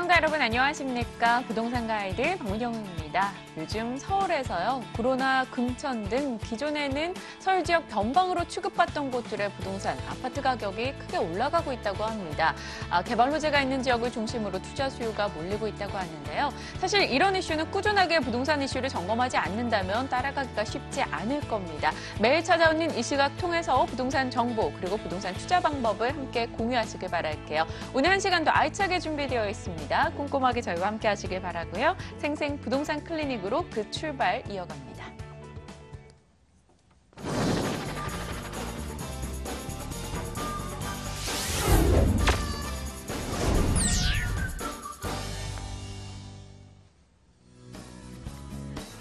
시청자 여러분 안녕하십니까? 부동산 가이드 박문경입니다. 요즘 서울에서요, 구로나 금천 등 기존에는 서울 지역 변방으로 취급받던 곳들의 부동산, 아파트 가격이 크게 올라가고 있다고 합니다. 개발 호재가 있는 지역을 중심으로 투자 수요가 몰리고 있다고 하는데요. 사실 이런 이슈는 꾸준하게 부동산 이슈를 점검하지 않는다면 따라가기가 쉽지 않을 겁니다. 매일 찾아오는 이 시각 통해서 부동산 정보 그리고 부동산 투자 방법을 함께 공유하시길 바랄게요. 오늘 한 시간도 알차게 준비되어 있습니다. 꼼꼼하게 저희와 함께 하시길 바라고요. 생생 부동산 클리닉으로 그 출발 이어갑니다.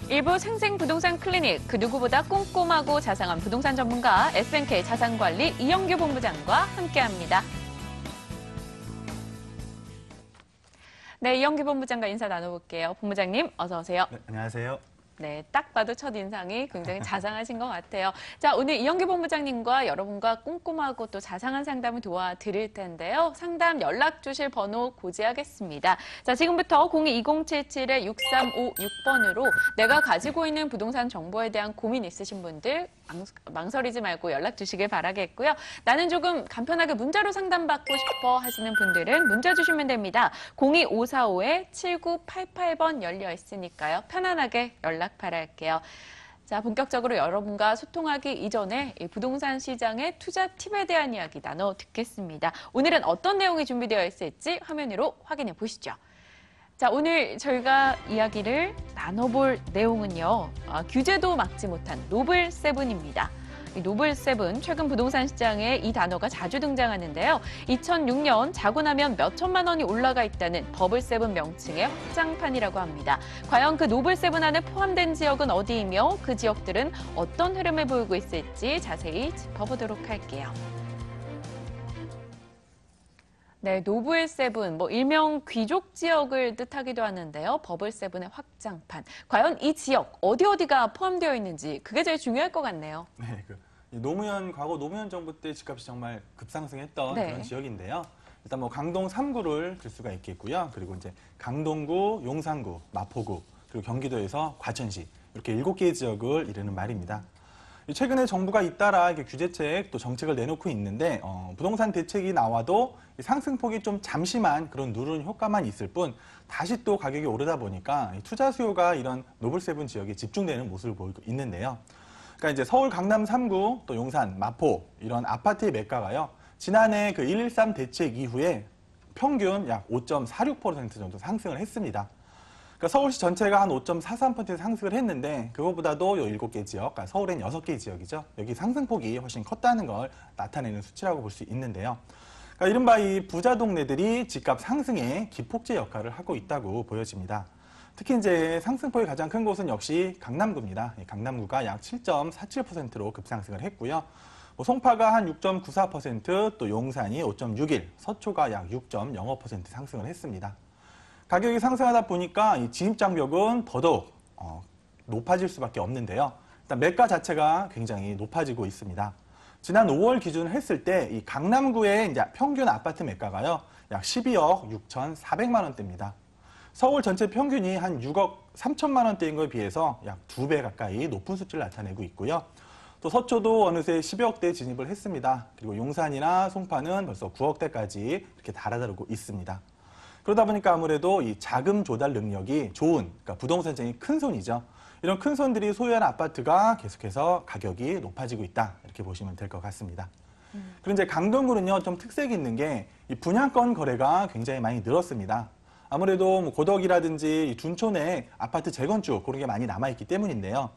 일부 생생 부동산 클리닉, 그 누구보다 꼼꼼하고 자상한 부동산 전문가 S&K 자산관리 이영규 본부장과 함께합니다. 네, 이영규 본부장과 인사 나눠볼게요. 본부장님, 어서 오세요. 네, 안녕하세요. 네, 딱 봐도 첫 인상이 굉장히 자상하신 것 같아요. 자, 오늘 이영규 본부장님과 여러분과 꼼꼼하고 또 자상한 상담을 도와드릴 텐데요. 상담 연락 주실 번호 고지하겠습니다. 자, 지금부터 02-2077-6356번으로 내가 가지고 있는 부동산 정보에 대한 고민 있으신 분들 망설이지 말고 연락 주시길 바라겠고요. 나는 조금 간편하게 문자로 상담받고 싶어 하시는 분들은 문자 주시면 됩니다. 02545-7988번 열려 있으니까요. 편안하게 연락 바랄게요. 자, 본격적으로 여러분과 소통하기 이전에 이 부동산 시장의 투자 팁에 대한 이야기 나눠 듣겠습니다. 오늘은 어떤 내용이 준비되어 있을지 화면 위로 확인해 보시죠. 자, 오늘 저희가 이야기를 나눠볼 내용은요, 규제도 막지 못한 노블7입니다. 이 노블7, 최근 부동산 시장에 이 단어가 자주 등장하는데요. 2006년 자고 나면 몇 천만 원이 올라가 있다는 버블7 명칭의 확장판이라고 합니다. 과연 그 노블7 안에 포함된 지역은 어디이며 그 지역들은 어떤 흐름을 보이고 있을지 자세히 짚어보도록 할게요. 네, 노블7, 일명 귀족 지역을 뜻하기도 하는데요. 버블7의 확장판. 과연 이 지역, 어디가 포함되어 있는지 그게 제일 중요할 것 같네요. 네, 과거 노무현 정부 때 집값이 정말 급상승했던 그런 지역인데요. 일단 강동 3구를 들 수가 있겠고요. 그리고 이제 강동구, 용산구, 마포구, 그리고 경기도에서 과천시 이렇게 7개의 지역을 이루는 말입니다. 최근에 정부가 잇따라 규제책 또 정책을 내놓고 있는데 부동산 대책이 나와도 상승폭이 좀 잠시만 그런 누르는 효과만 있을 뿐 다시 또 가격이 오르다 보니까 투자 수요가 이런 노블7 지역에 집중되는 모습을 보이고 있는데요. 그러니까 이제 서울 강남 3구 또 용산, 마포 이런 아파트의 매가가요. 지난해 113 대책 이후에 평균 약 5.46% 정도 상승을 했습니다. 그러니까 서울시 전체가 한 5.43% 상승을 했는데 그거보다도 요 7개 지역, 그러니까 서울엔 6개 지역이죠. 여기 상승폭이 훨씬 컸다는 걸 나타내는 수치라고 볼 수 있는데요. 그러니까 이른바 이 부자 동네들이 집값 상승에 기폭제 역할을 하고 있다고 보여집니다. 특히 이제 상승폭이 가장 큰 곳은 역시 강남구입니다. 강남구가 약 7.47%로 급상승을 했고요. 송파가 한 6.94%, 또 용산이 5.61%, 서초가 약 6.05% 상승을 했습니다. 가격이 상승하다 보니까 이 진입장벽은 더더욱 높아질 수밖에 없는데요. 일단 매가 자체가 굉장히 높아지고 있습니다. 지난 5월 기준을 했을 때 이 강남구의 이제 평균 아파트 매가가요, 약 12억 6,400만 원대입니다. 서울 전체 평균이 한 6억 3천만 원대인 것에 비해서 약 2배 가까이 높은 수치를 나타내고 있고요. 또 서초도 어느새 10억대 진입을 했습니다. 그리고 용산이나 송파는 벌써 9억대까지 이렇게 달아나르고 있습니다. 그러다 보니까 아무래도 이 자금 조달 능력이 좋은, 그러니까 부동산 시장이 큰 손이죠. 이런 큰 손들이 소유한 아파트가 계속해서 가격이 높아지고 있다. 이렇게 보시면 될 것 같습니다. 그리고 이제 강동구는요, 좀 특색이 있는 게 이 분양권 거래가 굉장히 많이 늘었습니다. 아무래도 고덕이라든지 둔촌에 아파트 재건축 그런 게 많이 남아있기 때문인데요.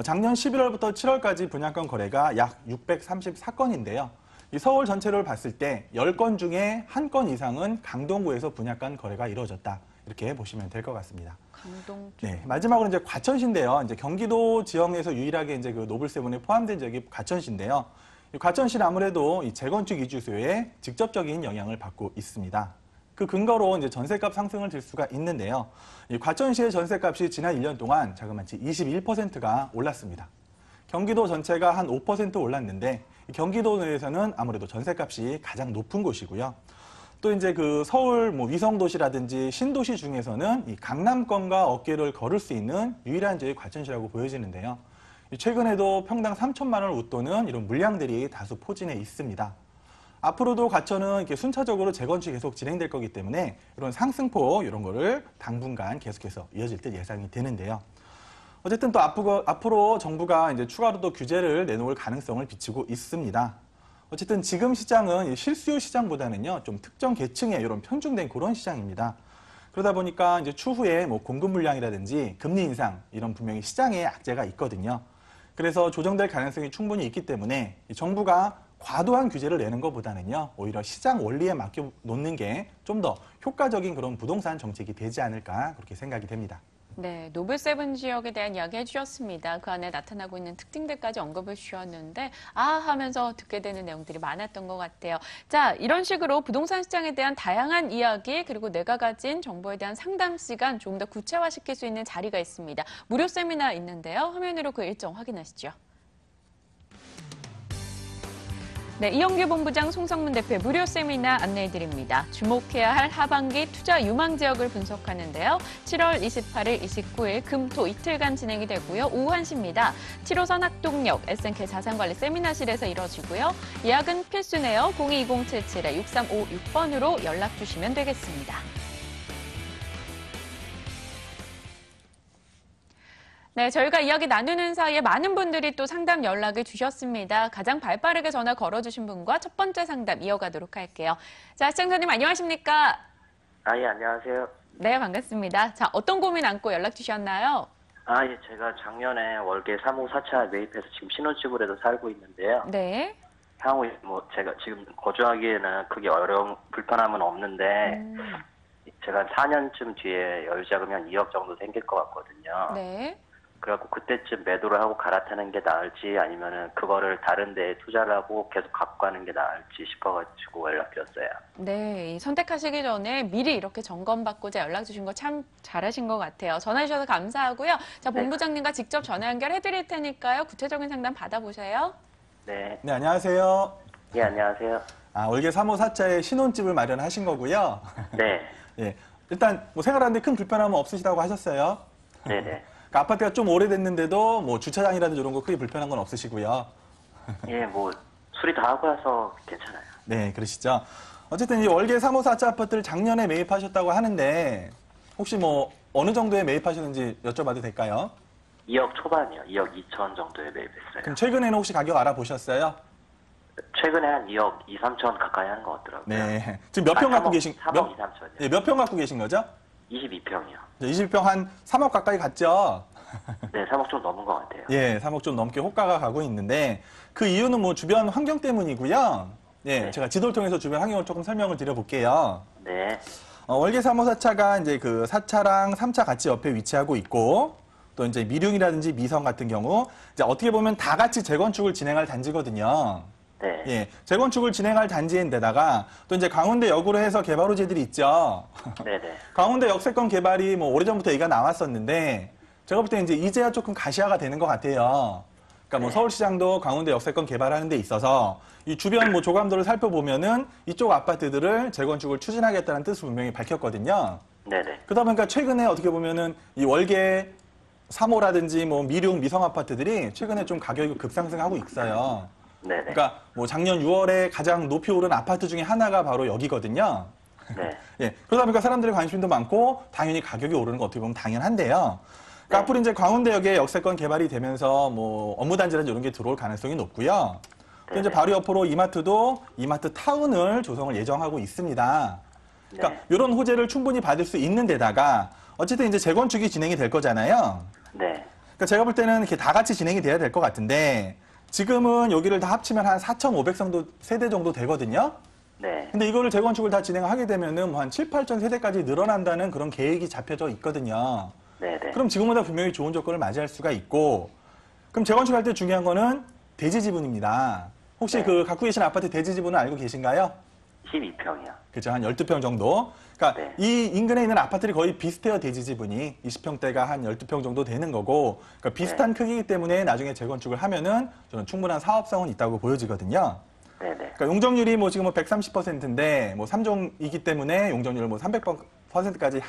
작년 11월부터 7월까지 분양권 거래가 약 634건인데요. 이 서울 전체를 봤을 때 10건 중에 1건 이상은 강동구에서 분양권 거래가 이루어졌다. 이렇게 보시면 될 것 같습니다. 강동. 네, 마지막으로 이제 과천시인데요. 이제 경기도 지역 내에서 유일하게 이제 그 노블7에 포함된 지역이 과천시인데요. 이 과천시는 아무래도 이 재건축 이주 수요에 직접적인 영향을 받고 있습니다. 그 근거로 이제 전셋값 상승을 들 수가 있는데요. 이 과천시의 전셋값이 지난 1년 동안 자그마치 21%가 올랐습니다. 경기도 전체가 한 5% 올랐는데 경기도 내에서는 아무래도 전셋값이 가장 높은 곳이고요. 또 이제 그 서울 뭐 위성도시라든지 신도시 중에서는 이 강남권과 어깨를 걸을 수 있는 유일한 지역이 과천시라고 보여지는데요. 최근에도 평당 3천만 원을 웃도는 이런 물량들이 다수 포진해 있습니다. 앞으로도 과천은 이렇게 순차적으로 재건축이 계속 진행될 거기 때문에 이런 상승폭 이런 거를 당분간 계속해서 이어질 때 예상이 되는데요. 어쨌든 또 앞으로 정부가 이제 추가로 또 규제를 내놓을 가능성을 비치고 있습니다. 어쨌든 지금 시장은 실수요 시장보다는요, 좀 특정 계층에 이런 편중된 그런 시장입니다. 그러다 보니까 이제 추후에 뭐 공급 물량이라든지 금리 인상 이런 분명히 시장에 악재가 있거든요. 그래서 조정될 가능성이 충분히 있기 때문에 정부가 과도한 규제를 내는 것보다는요, 오히려 시장 원리에 맡겨 놓는 게 좀 더 효과적인 그런 부동산 정책이 되지 않을까 그렇게 생각이 됩니다. 네, 노블7 지역에 대한 이야기 해주셨습니다. 그 안에 나타나고 있는 특징들까지 언급을 주셨는데 하면서 듣게 되는 내용들이 많았던 것 같아요. 자, 이런 식으로 부동산 시장에 대한 다양한 이야기 그리고 내가 가진 정보에 대한 상담 시간 조금 더 구체화시킬 수 있는 자리가 있습니다. 무료 세미나 있는데요. 화면으로 그 일정 확인하시죠. 네, 이영규 본부장 송성문 대표의 무료 세미나 안내해드립니다. 주목해야 할 하반기 투자 유망 지역을 분석하는데요. 7월 28일, 29일 금토 이틀간 진행이 되고요. 오후 1시입니다. 7호선 학동역 SNK 자산관리 세미나실에서 이뤄지고요. 예약은 필수네요. 022077-6356번으로 연락 주시면 되겠습니다. 네, 저희가 이야기 나누는 사이에 많은 분들이 또 상담 연락을 주셨습니다. 가장 발빠르게 전화 걸어주신 분과 첫 번째 상담 이어가도록 할게요. 자, 시청자님 안녕하십니까? 예, 안녕하세요. 네, 반갑습니다. 자, 어떤 고민 안고 연락 주셨나요? 예, 제가 작년에 월계 3호 4차 매입해서 지금 신혼집으로도 살고 있는데요. 네. 향후 제가 지금 거주하기에는 크게 불편함은 없는데, 제가 4년쯤 뒤에 여유자금이 한 2억 정도 생길 것 같거든요. 네. 그래갖고 그때쯤 매도를 하고 갈아타는 게 나을지 아니면은 그거를 다른 데에 투자를 하고 계속 갖고 가는 게 나을지 싶어가지고 연락드렸어요. 네, 선택하시기 전에 미리 이렇게 점검받고자 연락 주신 거 참 잘하신 것 같아요. 전화 주셔서 감사하고요. 자, 본부장님과 직접 전화 연결해 드릴 테니까요. 구체적인 상담 받아보세요. 네. 네, 안녕하세요. 예, 안녕하세요. 월계 3호 4차에 신혼집을 마련하신 거고요. 네. 예, 일단 뭐 생활하는데 큰 불편함은 없으시다고 하셨어요. 네네. 그러니까 아파트가 좀 오래됐는데도 뭐 주차장이라든지 이런 거 크게 불편한 건 없으시고요. 예, 수리 다 하고 와서 괜찮아요. 네, 그러시죠. 어쨌든 이 월계 3호 4차 아파트를 작년에 매입하셨다고 하는데 혹시 뭐 어느 정도에 매입하셨는지 여쭤봐도 될까요? 2억 초반이요. 2억 2천 정도에 매입했어요. 그럼 최근에는 혹시 가격 알아보셨어요? 최근에 한 2억 2, 3천 가까이 하는 것 같더라고요. 네. 지금 몇 평 갖고 계신 3억 2, 3천이요. 네, 몇 평 갖고 계신 거죠? 22평이요. 20평 한 3억 가까이 갔죠? 네, 3억 좀 넘은 것 같아요. 예, 3억 좀 넘게 호가가 가고 있는데 그 이유는 뭐 주변 환경 때문이고요. 예, 네. 제가 지도를 통해서 주변 환경을 조금 설명을 드려볼게요. 네. 월계 3호 4차가 이제 그 4차랑 3차 같이 옆에 위치하고 있고 또 이제 미룡이라든지 미성 같은 경우 이제 어떻게 보면 다 같이 재건축을 진행할 단지거든요. 네. 예, 재건축을 진행할 단지인데다가 또 이제 강원대역으로 해서 개발 호재들이 있죠. 네네. 강원대 역세권 개발이 뭐 오래전부터 얘기가 나왔었는데 제가 볼 때 이제야 조금 가시화가 되는 것 같아요. 그러니까 뭐 네. 서울시장도 강원대 역세권 개발하는 데 있어서 이 주변 뭐 조감도를 살펴보면은 이쪽 아파트들을 재건축을 추진하겠다는 뜻을 분명히 밝혔거든요. 네네. 그러다 보니까 최근에 어떻게 보면은 이 월계 3호라든지 뭐 미룡 미성 아파트들이 최근에 좀 가격이 급상승하고 있어요. 네네. 그러니까 뭐 작년 6월에 가장 높이 오른 아파트 중에 하나가 바로 여기거든요. 네. 예, 그러다 보니까 사람들의 관심도 많고 당연히 가격이 오르는 거 어떻게 보면 당연한데요. 그러니까 네. 앞으로 이제 광운대역에 역세권 개발이 되면서 뭐 업무단지라든지 이런 게 들어올 가능성이 높고요. 또 이제 네네. 바로 옆으로 이마트도 이마트 타운을 조성을 예정하고 있습니다. 그러니까 네. 이런 호재를 충분히 받을 수 있는 데다가 어쨌든 이제 재건축이 진행이 될 거잖아요. 네. 그러니까 제가 볼 때는 이렇게 다 같이 진행이 돼야 될 것 같은데 지금은 여기를 다 합치면 한 4,500 세대 정도 되거든요. 네. 근데 이거를 재건축을 다 진행하게 되면은 뭐 한 7, 8천 세대까지 늘어난다는 그런 계획이 잡혀져 있거든요. 네네. 그럼 지금보다 분명히 좋은 조건을 맞이할 수가 있고, 그럼 재건축할 때 중요한 거는 대지 지분입니다. 혹시 네. 그 갖고 계신 아파트 대지 지분을 알고 계신가요? 12평이요. 그죠, 한 12평 정도. 그러니까 네. 이 인근에 있는 아파트들이 거의 비슷해요, 대지 지분이. 20평대가 한 12평 정도 되는 거고, 그러니까 비슷한 크기이기 때문에 나중에 재건축을 하면은 저는 충분한 사업성은 있다고 보여지거든요. 네네. 그러니까 용적률이 뭐 지금 뭐 130%인데 뭐 3종이기 때문에 용적률을 뭐 300%까지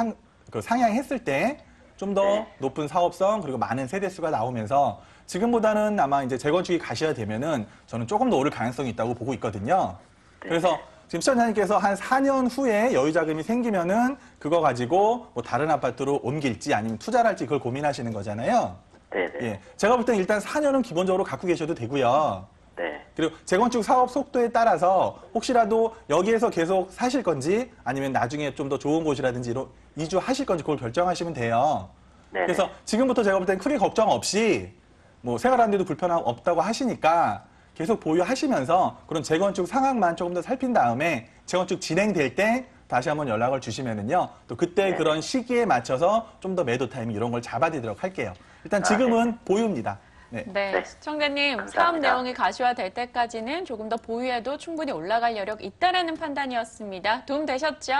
그 상향했을 때 좀 더 네. 높은 사업성 그리고 많은 세대수가 나오면서 지금보다는 아마 이제 재건축이 가셔야 되면은 저는 조금 더 오를 가능성이 있다고 보고 있거든요. 네. 그래서 지금 시청자님께서 한 4년 후에 여유 자금이 생기면은 그거 가지고 뭐 다른 아파트로 옮길지 아니면 투자를 할지 그걸 고민하시는 거잖아요. 네네. 예. 제가 볼 때는 일단 4년은 기본적으로 갖고 계셔도 되고요. 네. 그리고 재건축 사업 속도에 따라서 혹시라도 여기에서 계속 사실 건지 아니면 나중에 좀 더 좋은 곳이라든지 이주하실 건지 그걸 결정하시면 돼요. 네네. 그래서 지금부터 제가 볼 때는 크게 걱정 없이 뭐 생활하는데도 불편함 없다고 하시니까 계속 보유하시면서 그런 재건축 상황만 조금 더 살핀 다음에 재건축 진행될 때 다시 한번 연락을 주시면은요. 또 그때 네. 그런 시기에 맞춰서 좀 더 매도 타이밍 이런 걸 잡아드리도록 할게요. 일단 지금은 보유입니다. 네. 네, 네. 시청자님 감사합니다. 사업 내용이 가시화될 때까지는 조금 더 보유해도 충분히 올라갈 여력 있다라는 판단이었습니다. 도움 되셨죠?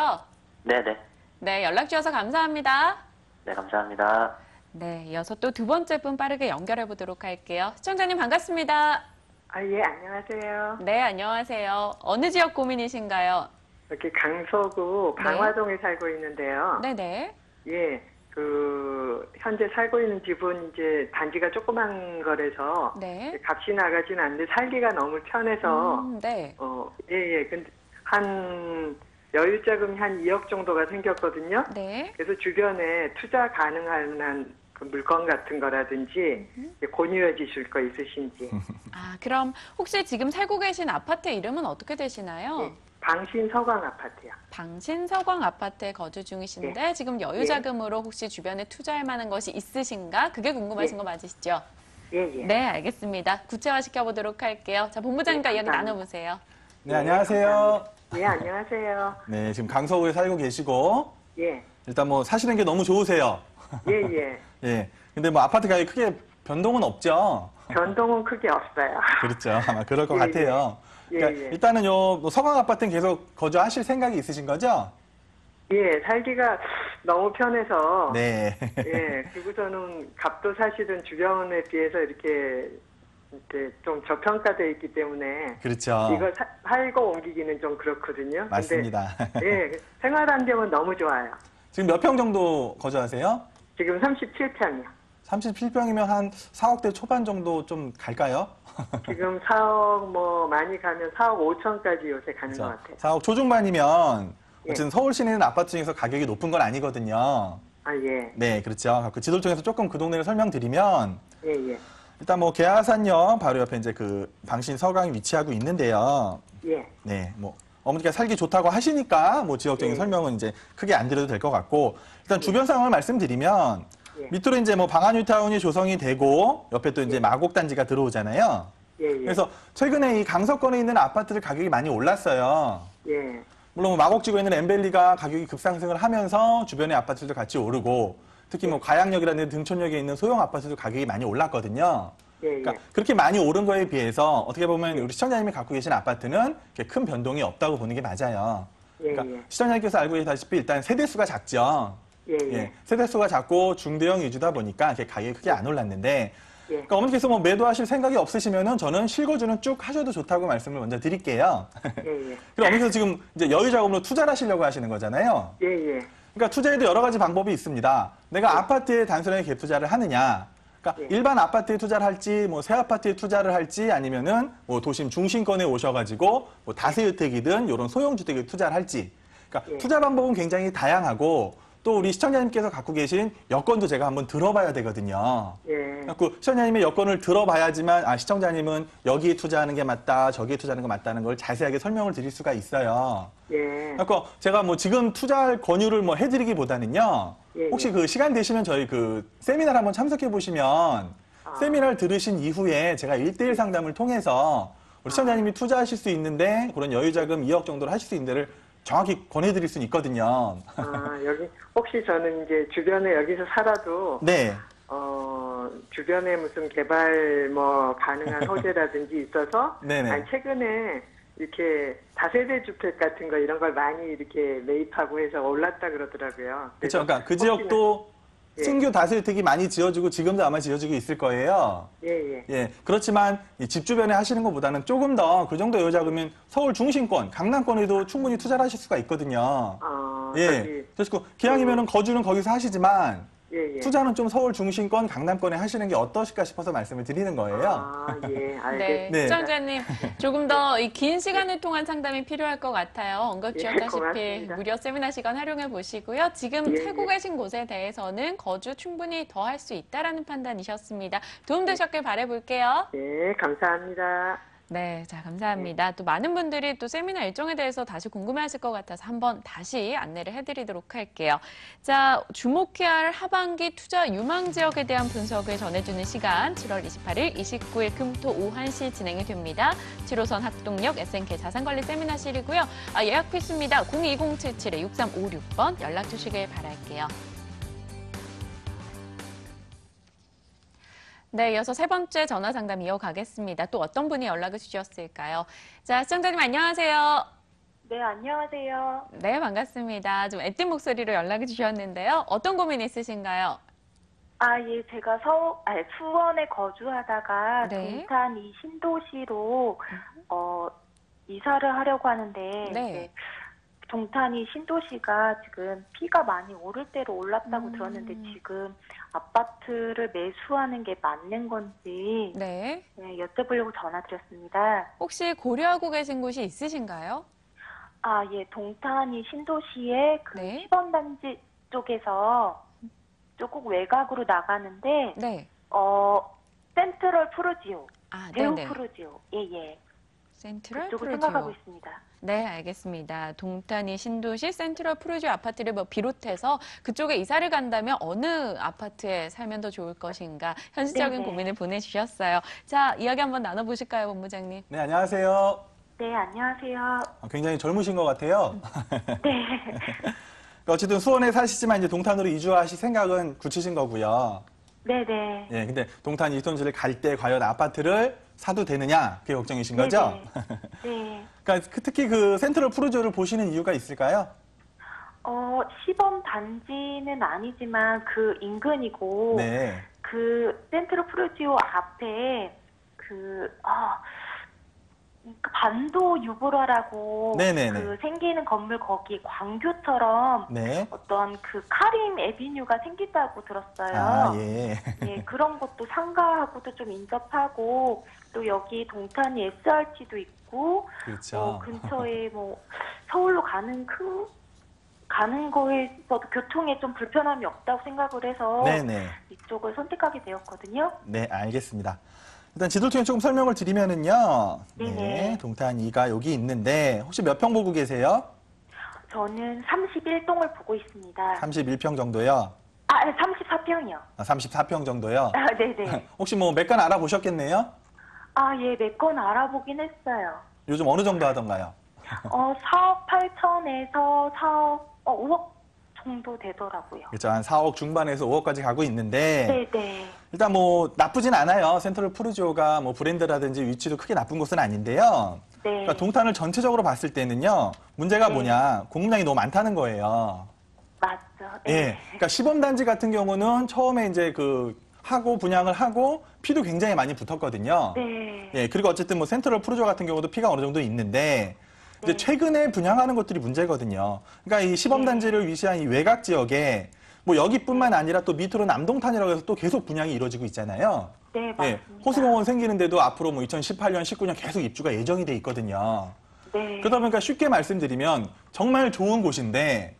네네. 네, 연락 주셔서 감사합니다. 네, 감사합니다. 네, 이어서 또 두 번째 분 빠르게 연결해 보도록 할게요. 시청자님 반갑습니다. 예, 안녕하세요. 네, 안녕하세요. 어느 지역 고민이신가요? 여기 강서구 방화동에 살고 있는데요. 네네. 예, 현재 살고 있는 집은 이제 단지가 조그만 거라서 네. 값이 나가진 않는데 살기가 너무 편해서, 네. 근데 여유자금이 한 2억 정도가 생겼거든요. 네. 그래서 주변에 투자 가능할 만한 그 물건 같은 거라든지 권유해 주실 거 있으신지. 아, 그럼 혹시 지금 살고 계신 아파트 이름은 어떻게 되시나요? 예, 방신 서광 아파트요. 방신서광 아파트에 거주 중이신데 지금 여유자금으로 혹시 주변에 투자할 만한 것이 있으신가? 그게 궁금하신 예. 거 맞으시죠? 예, 예. 네, 알겠습니다. 구체화시켜 보도록 할게요. 자, 본부장님과 네, 이야기 감사합니다. 나눠보세요. 네, 안녕하세요. 예, 안녕하세요. 네, 지금 강서구에 살고 계시고 예, 일단 뭐 사시는 게 너무 좋으세요. 예, 예. 예. 근데 뭐 아파트 가격이 크게 변동은 없죠. 변동은 크게 없어요. 그렇죠. 아마 그럴 것 예, 같아요. 예, 그러니까 예. 일단은 뭐 서강 아파트는 계속 거주하실 생각이 있으신 거죠? 예, 살기가 너무 편해서. 네. 예, 그리고 저는 값도 사실은 주변에 비해서 이렇게 좀 저평가되어 있기 때문에. 그렇죠. 이거 살고 옮기기는 좀 그렇거든요. 맞습니다. 근데, 예, 생활 환경은 너무 좋아요. 지금 몇 평 정도 거주하세요? 지금 37평이요. 37평이면 한 4억대 초반 정도 좀 갈까요? 지금 4억 많이 가면 4억 5천까지 요새 가는 것 같아요. 4억 초중반이면 예. 어쨌든 서울 시내 있는 아파트 중에서 가격이 높은 건 아니거든요. 아, 예. 네, 그렇죠. 그 지도청에서 조금 그 동네를 설명드리면 예, 예. 일단 뭐 계하산역 바로 옆에 이제 그 방신 서강이 위치하고 있는데요. 예. 네, 뭐 어머니가 살기 좋다고 하시니까 뭐 지역적인 예. 설명은 이제 크게 안 드려도 될 것 같고 일단 주변 상황을 말씀드리면 예. 밑으로 이제 뭐 방한뉴타운이 조성이 되고 옆에 또 이제 마곡 단지가 들어오잖아요. 예, 예. 그래서 최근에 이 강서권에 있는 아파트들 가격이 많이 올랐어요. 예. 물론 뭐 마곡지구에 있는 엠벨리가 가격이 급상승을 하면서 주변의 아파트들도 같이 오르고 특히 뭐 가양역이라는 등촌역에 있는 소형 아파트도 가격이 많이 올랐거든요. 예, 예. 그러니까 그렇게 많이 오른 거에 비해서 어떻게 보면 우리 시청자님이 갖고 계신 아파트는 이렇게 큰 변동이 없다고 보는 게 맞아요. 예, 그러니까 예. 시청자님께서 알고 계시다시피 일단 세대수가 작죠. 예, 예. 예, 세대수가 작고 중대형 위주다 보니까 이렇게 가격이 크게 안 올랐는데 예. 그러니까 어머니께서 뭐 매도하실 생각이 없으시면은 저는 실거주는 쭉 하셔도 좋다고 말씀을 먼저 드릴게요. 예, 예. 그리고 어머니께서 지금 이제 여유 자금으로 투자를 하시려고 하시는 거잖아요. 예, 예. 그러니까 투자에도 여러 가지 방법이 있습니다. 내가 아파트에 단순하게 갭 투자를 하느냐. 그러니까 예. 일반 아파트에 투자를 할지, 뭐 새 아파트에 투자를 할지, 아니면은 뭐 도심 중심권에 오셔가지고 뭐 다세주택이든 이런 소형주택에 투자를 할지. 그러니까 예. 투자 방법은 굉장히 다양하고 또 우리 시청자님께서 갖고 계신 여건도 제가 한번 들어봐야 되거든요. 예. 그래서 시청자님의 여건을 들어봐야지만 시청자님은 여기에 투자하는 게 맞다, 저기에 투자하는 게 맞다는 걸 자세하게 설명을 드릴 수가 있어요. 예. 그러니까 제가 뭐 지금 투자할 권유를 뭐 해드리기보다는요. 예, 혹시 예. 그 시간 되시면 저희 그 세미나를 한번 참석해 보시면 세미나를 들으신 이후에 제가 1대1 상담을 통해서 우리 시청자님이 투자하실 수 있는데 그런 여유자금 2억 정도를 하실 수 있는 데를 정확히 권해드릴 수는 있거든요. 여기 혹시 저는 이제 주변에 여기서 살아도 네. 주변에 무슨 개발 가능한 호재라든지 있어서 네네. 아니, 최근에 이렇게 다세대 주택 같은 거 이런 걸 많이 이렇게 매입하고 해서 올랐다 그러더라고요. 그렇죠. 그러니까 그 혹시나- 지역도 예. 신규 다세대택이 많이 지어지고 지금도 아마 지어지고 있을 거예요. 예, 예. 예, 그렇지만 이 집 주변에 하시는 것보다는 조금 더 그 정도 여유자금이면 서울 중심권, 강남권에도 충분히 투자를 하실 수가 있거든요. 예, 그래서 기왕이면은 거주는 거기서 하시지만 예, 예. 투자는 좀 서울 중심권, 강남권에 하시는 게 어떠실까 싶어서 말씀을 드리는 거예요. 아, 예, 네, 알겠습니다. 시청자님 조금 더 이 긴 시간을 통한 상담이 필요할 것 같아요. 언급 주셨다시피 고맙습니다. 무료 세미나 시간 활용해 보시고요. 지금 예, 살고 예. 계신 곳에 대해서는 거주 충분히 더 할 수 있다라는 판단이셨습니다. 도움되셨길 바라볼게요. 네, 감사합니다. 네, 자, 감사합니다. 또 많은 분들이 또 세미나 일정에 대해서 다시 궁금해하실 것 같아서 한번 다시 안내를 해드리도록 할게요. 자, 주목해야 할 하반기 투자 유망 지역에 대한 분석을 전해주는 시간 7월 28일, 29일 금토 오후 1시 진행이 됩니다. 7호선 학동역 SNK 자산관리 세미나실이고요. 예약 필수입니다. 02077-6356번 연락 주시길 바랄게요. 네, 이어서 세 번째 전화 상담 이어가겠습니다. 또 어떤 분이 연락을 주셨을까요? 자, 시청자님 안녕하세요. 네, 안녕하세요. 네, 반갑습니다. 좀 애띤 목소리로 연락을 주셨는데요. 어떤 고민 있으신가요? 예, 제가 수원에 거주하다가 네. 동탄 이 신도시로 이사를 하려고 하는데 네. 이제 동탄이 신도시가 지금 피가 많이 오를 대로 올랐다고 들었는데 지금 아파트를 매수하는 게 맞는 건지 네. 네, 여쭤보려고 전화드렸습니다. 혹시 고려하고 계신 곳이 있으신가요? 예, 동탄이 신도시의 그 네. 시범단지 쪽에서 조금 외곽으로 나가는데 네. 센트럴 푸르지오, 제우 네네. 푸르지오, 예. 센트럴 그쪽을 푸르지오. 생각하고 있습니다. 네, 알겠습니다. 동탄이 신도시 센트럴 푸르지오 아파트를 비롯해서 그쪽에 이사를 간다면 어느 아파트에 살면 더 좋을 것인가 현실적인 네네. 고민을 보내주셨어요. 자, 이야기 한번 나눠보실까요, 본부장님? 네, 안녕하세요. 네, 안녕하세요. 굉장히 젊으신 것 같아요. 네. 어쨌든 수원에 사시지만 이제 동탄으로 이주하실 생각은 굳히신 거고요. 네네. 예, 근데 동탄 이톤지를 갈 때 과연 아파트를 사도 되느냐 그게 걱정이신 거죠? 네. 그러니까 특히 그 센트럴 푸르지오를 보시는 이유가 있을까요? 시범 단지는 아니지만 그 인근이고 네. 그 센트럴 푸르지오 앞에 그 반도 유브라라고 네네네. 그 생기는 건물 거기 광교처럼 네. 어떤 그 카림 에비뉴가 생긴다고 들었어요. 아, 예. 예, 그런 것도 상가하고도 좀 인접하고 또 여기 동탄이 SRT도 있고 그렇죠. 근처에 서울로 가는 거에서도 교통에 좀 불편함이 없다고 생각을 해서 네네. 이쪽을 선택하게 되었거든요. 네, 알겠습니다. 일단 지도를 통해 조금 설명을 드리면은요. 네. 네네. 동탄 2가 여기 있는데 혹시 몇 평 보고 계세요? 저는 31동을 보고 있습니다. 31평 정도요? 34평이요. 34평 정도요? 네네. 혹시 뭐 몇 간 알아보셨겠네요? 예, 몇 건 알아보긴 했어요. 요즘 어느 정도 하던가요? 4억 8천에서 5억 정도 되더라고요. 그렇죠. 한 4억 중반에서 5억까지 가고 있는데 네네. 일단 뭐 나쁘진 않아요. 센트럴 푸르지오가 뭐 브랜드라든지 위치도 크게 나쁜 곳은 아닌데요. 네. 그러니까 동탄을 전체적으로 봤을 때는요. 문제가 네. 뭐냐. 공급량이 너무 많다는 거예요. 맞죠. 네. 예. 그러니까 시범단지 같은 경우는 처음에 이제 하고 분양을 하고 피도 굉장히 많이 붙었거든요. 네. 예. 그리고 어쨌든 뭐 센트럴 푸르지오 같은 경우도 피가 어느 정도 있는데 이제 네. 최근에 분양하는 것들이 문제거든요. 그러니까 이 시범단지를 위시한 이 외곽 지역에 뭐 여기뿐만 아니라 또 밑으로 남동탄이라고 해서 또 계속 분양이 이루어지고 있잖아요. 네, 예, 맞습니다. 호수공원 생기는데도 앞으로 뭐 2018년, 19년 계속 입주가 예정이 돼 있거든요. 네. 그러다 보니까 쉽게 말씀드리면 정말 좋은 곳인데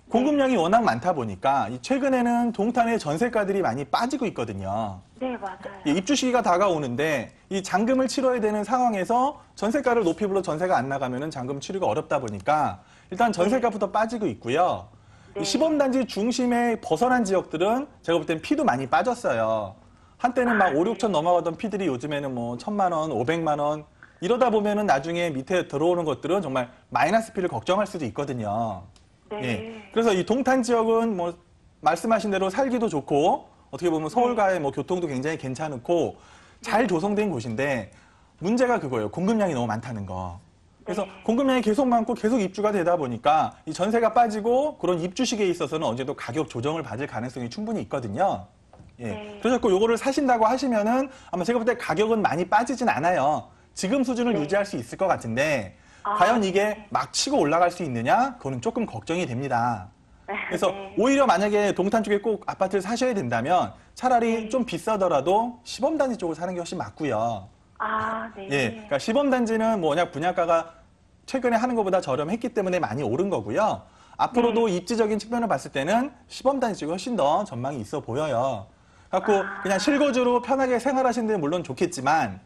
공급량이 워낙 많다 보니까 최근에는 동탄의 전세가들이 많이 빠지고 있거든요. 네, 맞아요. 예, 입주 시기가 다가오는데 이 잔금을 치러야 되는 상황에서 전세가를 높이 불러 전세가 안 나가면은 잔금 치르기가 어렵다 보니까 일단 전세가부터 빠지고 있고요. 네. 이 시범단지 중심에 벗어난 지역들은 제가 볼 땐 피도 많이 빠졌어요. 한때는 막 5, 6천 넘어가던 피들이 요즘에는 뭐 1,000만 원, 500만 원 이러다 보면은 나중에 밑에 들어오는 것들은 정말 마이너스 피를 걱정할 수도 있거든요. 네. 예. 그래서 이 동탄 지역은 뭐 말씀하신 대로 살기도 좋고 어떻게 보면 서울과의 뭐 교통도 굉장히 괜찮고 잘 조성된 곳인데 문제가 그거예요. 공급량이 너무 많다는 거. 그래서 네. 공급량이 계속 많고 계속 입주가 되다 보니까 이 전세가 빠지고 그런 입주 시기에 있어서는 언제도 가격 조정을 받을 가능성이 충분히 있거든요. 예. 네. 그래서 요거를 사신다고 하시면은 아마 제가 볼 때 가격은 많이 빠지진 않아요. 지금 수준을 네. 유지할 수 있을 것 같은데 아, 과연 이게 막 치고 올라갈 수 있느냐? 그거는 조금 걱정이 됩니다. 그래서 네. 오히려 만약에 동탄 쪽에 꼭 아파트를 사셔야 된다면 차라리 네. 좀 비싸더라도 시범단지 쪽을 사는 게 훨씬 맞고요. 아, 네. 예, 그러니까 시범단지는 뭐 워낙 분양가가 최근에 하는 것보다 저렴했기 때문에 많이 오른 거고요. 앞으로도 입지적인 측면을 봤을 때는 시범단지 쪽이 훨씬 더 전망이 있어 보여요. 갖고 그냥 실거주로 편하게 생활하시는 데는 물론 좋겠지만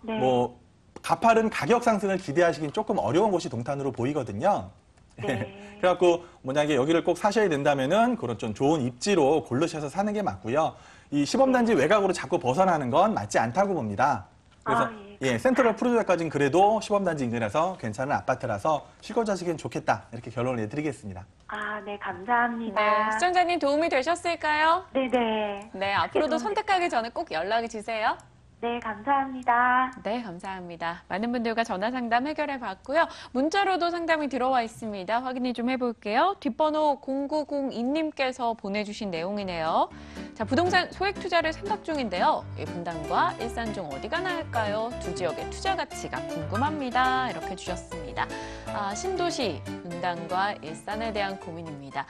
네. 뭐 가파른 가격 상승을 기대하시긴 조금 어려운 곳이 동탄으로 보이거든요. 네. 그래갖고 만약에 여기를 꼭 사셔야 된다면은 그런 좀 좋은 입지로 고르셔서 사는 게 맞고요. 이 시범단지 외곽으로 자꾸 벗어나는 건 맞지 않다고 봅니다. 그래서 아, 예, 센트럴 프로젝트까지는 그래도 시범단지 인근에서 괜찮은 아파트라서 실거주하시기엔 좋겠다 이렇게 결론을 내드리겠습니다. 아, 네, 감사합니다. 네, 시청자님 도움이 되셨을까요? 네네. 네, 앞으로도 도움이 선택하기 전에 꼭 연락이 주세요. 네, 감사합니다. 네, 감사합니다. 많은 분들과 전화 상담 해결해 봤고요. 문자로도 상담이 들어와 있습니다. 확인을 좀 해볼게요. 뒷번호 0902님께서 보내주신 내용이네요. 자, 부동산 소액 투자를 생각 중인데요. 이 분당과 일산 중 어디가 나을까요? 두 지역의 투자 가치가 궁금합니다. 이렇게 주셨습니다. 신도시, 분당과 일산에 대한 고민입니다.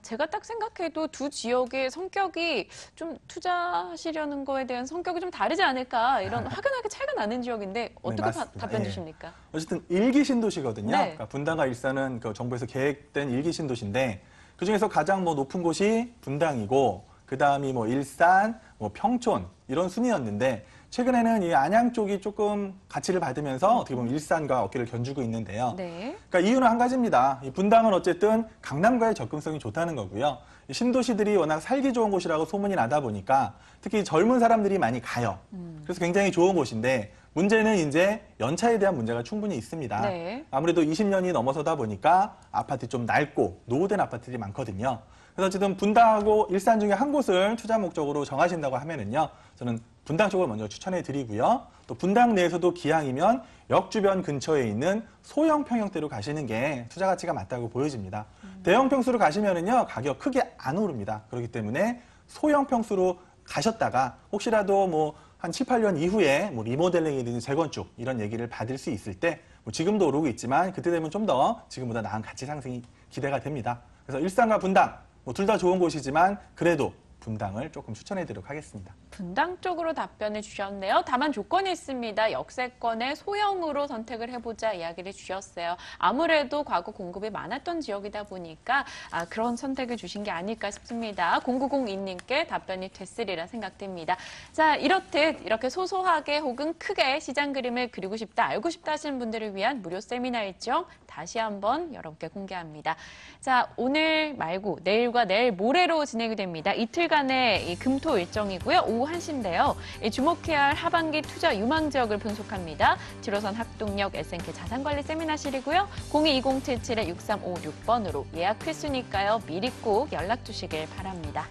제가 딱 생각해도 두 지역의 성격이 좀 투자하시려는 거에 대한 성격이 좀 다르지 않을까 이런 확연하게 차이가 나는 지역인데 어떻게 맞습니다. 답변 예. 주십니까? 어쨌든 일기 신도시거든요. 네. 그러니까 분당과 일산은 그 정부에서 계획된 일기 신도시인데 그 중에서 가장 뭐 높은 곳이 분당이고 그 다음이 뭐 일산, 뭐 평촌 이런 순이었는데 최근에는 이 안양 쪽이 조금 가치를 받으면서 어떻게 보면 일산과 어깨를 견주고 있는데요. 네. 그러니까 이유는 한 가지입니다. 이 분당은 어쨌든 강남과의 접근성이 좋다는 거고요. 이 신도시들이 워낙 살기 좋은 곳이라고 소문이 나다 보니까 특히 젊은 사람들이 많이 가요. 그래서 굉장히 좋은 곳인데 문제는 이제 연차에 대한 문제가 충분히 있습니다. 네. 아무래도 20년이 넘어서다 보니까 아파트 좀 낡고 노후된 아파트들이 많거든요. 그래서 어쨌든 분당하고 일산 중에 한 곳을 투자 목적으로 정하신다고 하면은요. 저는 분당 쪽을 먼저 추천해 드리고요. 또 분당 내에서도 기왕이면 역 주변 근처에 있는 소형 평형대로 가시는 게 투자 가치가 맞다고 보여집니다. 대형 평수로 가시면은요. 가격 크게 안 오릅니다. 그렇기 때문에 소형 평수로 가셨다가 혹시라도 뭐 한 7, 8년 이후에 뭐 리모델링이든 재건축 이런 얘기를 받을 수 있을 때 뭐 지금도 오르고 있지만 그때 되면 좀 더 지금보다 나은 가치 상승이 기대가 됩니다. 그래서 일산과 분당 뭐 둘 다 좋은 곳이지만 그래도 분당을 조금 추천해 드리도록 하겠습니다. 분당 쪽으로 답변을 주셨네요. 다만 조건이 있습니다. 역세권의 소형으로 선택을 해보자 이야기를 주셨어요. 아무래도 과거 공급이 많았던 지역이다 보니까 그런 선택을 주신 게 아닐까 싶습니다. 0902님께 답변이 됐으리라 생각됩니다. 자, 이렇듯 이렇게 소소하게 혹은 크게 시장 그림을 그리고 싶다, 알고 싶다 하시는 분들을 위한 무료 세미나 일정 다시 한번 여러분께 공개합니다. 자, 오늘 말고 내일과 내일 모레로 진행이 됩니다. 이틀간의 이 금토 일정이고요. 오후 1시인데요. 주목해야 할 하반기 투자 유망 지역을 분석합니다. 7호선 학동역 SNK 자산관리 세미나실이고요. 022077-6356번으로 예약 필수니까요. 미리 꼭 연락 주시길 바랍니다.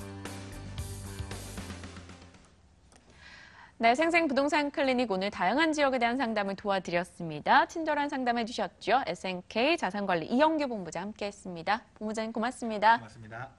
네, 생생부동산 클리닉 오늘 다양한 지역에 대한 상담을 도와드렸습니다. 친절한 상담해 주셨죠. SNK 자산관리 이영규 본부장 함께했습니다. 본부장님 고맙습니다. 고맙습니다.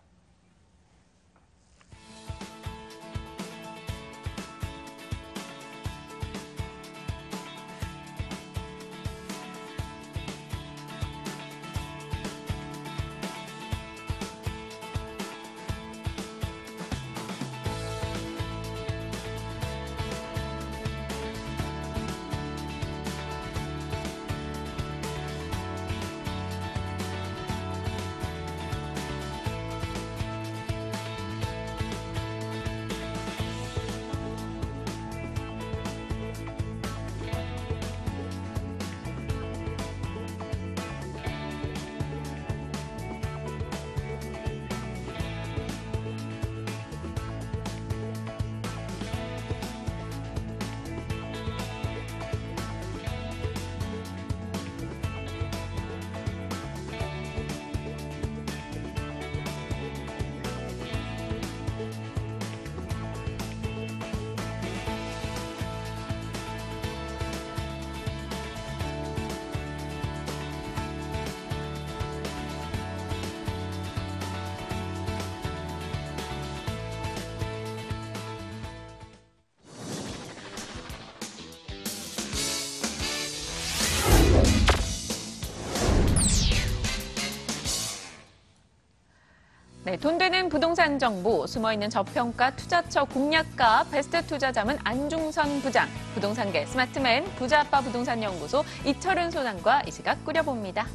네, 돈 되는 부동산 정보, 숨어있는 저평가 투자처 공략가, 베스트 투자자문 안중선 부장, 부동산계 스마트맨, 부자아빠 부동산연구소 이철은 소장과 이 시각 꾸려봅니다.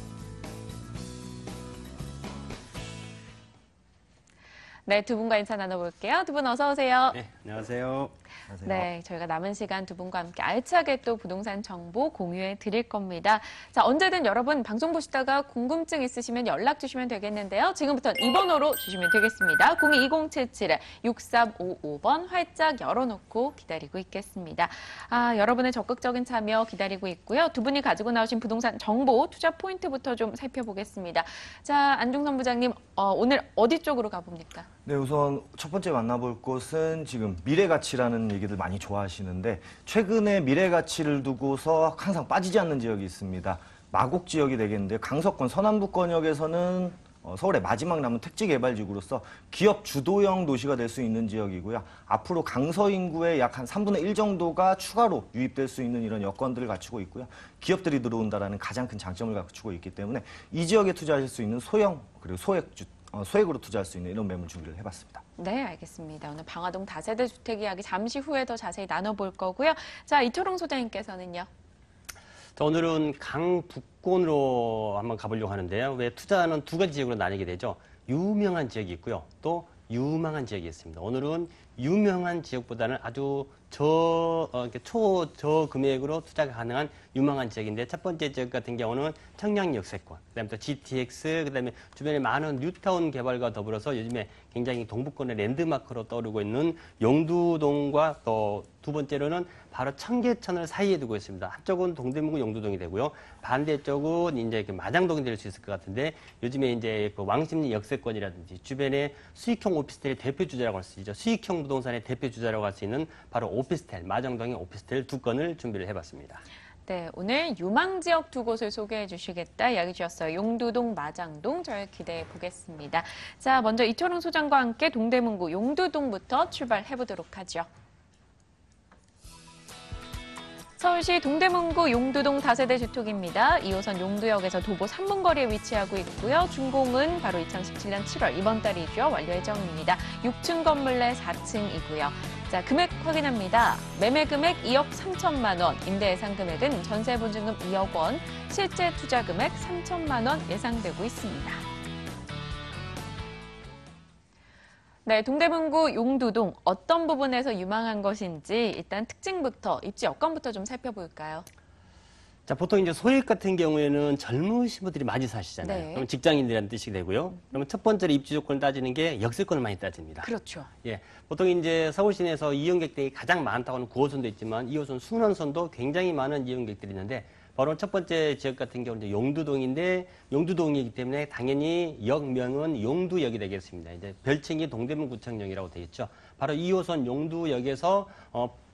네, 두 분과 인사 나눠볼게요. 두 분 어서 오세요. 네, 안녕하세요. 네, 저희가 남은 시간 두 분과 함께 알차게 또 부동산 정보 공유해 드릴 겁니다. 자, 언제든 여러분 방송 보시다가 궁금증 있으시면 연락 주시면 되겠는데요. 지금부터는 이 번호로 주시면 되겠습니다. 02-2077-6355번 활짝 열어놓고 기다리고 있겠습니다. 여러분의 적극적인 참여 기다리고 있고요. 두 분이 가지고 나오신 부동산 정보, 투자 포인트부터 좀 살펴보겠습니다. 자, 안중선 부장님, 오늘 어디 쪽으로 가봅니까? 네, 우선 첫 번째 만나볼 곳은 지금 미래가치라는 얘기들 많이 좋아하시는데 최근에 미래가치를 두고서 항상 빠지지 않는 지역이 있습니다. 마곡 지역이 되겠는데 강서권 서남부권역에서는 서울의 마지막 남은 택지개발지구로서 기업 주도형 도시가 될 수 있는 지역이고요. 앞으로 강서 인구의 약 한 3분의 1 정도가 추가로 유입될 수 있는 이런 여건들을 갖추고 있고요. 기업들이 들어온다는 가장 큰 장점을 갖추고 있기 때문에 이 지역에 투자하실 수 있는 소형 그리고 소액으로 투자할 수 있는 이런 매물 준비를 해봤습니다. 네, 알겠습니다. 오늘 방화동 다세대 주택 이야기 잠시 후에 더 자세히 나눠볼 거고요. 자, 이철웅 소장님께서는요. 자, 오늘은 강북권으로 한번 가보려고 하는데요. 왜 투자는 두 가지 지역으로 나뉘게 되죠. 유명한 지역이 있고요. 또 유망한 지역이 있습니다. 오늘은 유명한 지역보다는 아주 저금액으로 투자가 가능한 유망한 지역인데 첫 번째 지역 같은 경우는 청량 역세권, 그다음에 또 GTX, 그다음에 주변에 많은 뉴타운 개발과 더불어서 요즘에 굉장히 동북권의 랜드마크로 떠오르고 있는 용두동과 또 두 번째로는 바로 청계천을 사이에 두고 있습니다. 한쪽은 동대문구 용두동이 되고요. 반대쪽은 이제 마장동이 될 수 있을 것 같은데 요즘에 이제 그 왕십리 역세권이라든지 주변에 수익형 오피스텔의 대표 주자라고 할 수 있죠. 수익형 부동산의 대표 주자라고 할 수 있는 바로 오피스텔, 마장동의 오피스텔 두 건을 준비를 해봤습니다. 네, 오늘 유망 지역 두 곳을 소개해 주시겠다 이야기 주셨어요. 용두동, 마장동 저희 기대해 보겠습니다. 자, 먼저 이철웅 소장과 함께 동대문구 용두동부터 출발해 보도록 하죠. 서울시 동대문구 용두동 다세대 주택입니다. 2호선 용두역에서 도보 3분 거리에 위치하고 있고요. 준공은 바로 2017년 7월 이번 달이죠. 완료 예정입니다. 6층 건물 내 4층이고요. 자, 금액 확인합니다. 매매 금액 2억 3천만 원, 임대 예상 금액은 전세 보증금 2억 원, 실제 투자 금액 3천만 원 예상되고 있습니다. 네, 동대문구 용두동 어떤 부분에서 유망한 것인지 일단 특징부터 입지 여건부터 좀 살펴볼까요? 자, 보통 이제 소액 같은 경우에는 젊으신 분들이 많이 사시잖아요. 네. 그럼 직장인이라는 뜻이 되고요. 그러면 첫 번째로 입지 조건을 따지는 게 역세권을 많이 따집니다. 그렇죠. 예, 보통 이제 서울 시내에서 이용객들이 가장 많다고 하는 9호선도 있지만 2호선 순환선도 굉장히 많은 이용객들이 있는데 바로 첫 번째 지역 같은 경우는 용두동인데 용두동이기 때문에 당연히 역명은 용두역이 되겠습니다. 이제 별칭이 동대문구청역이라고 되어 있죠. 바로 2호선 용두역에서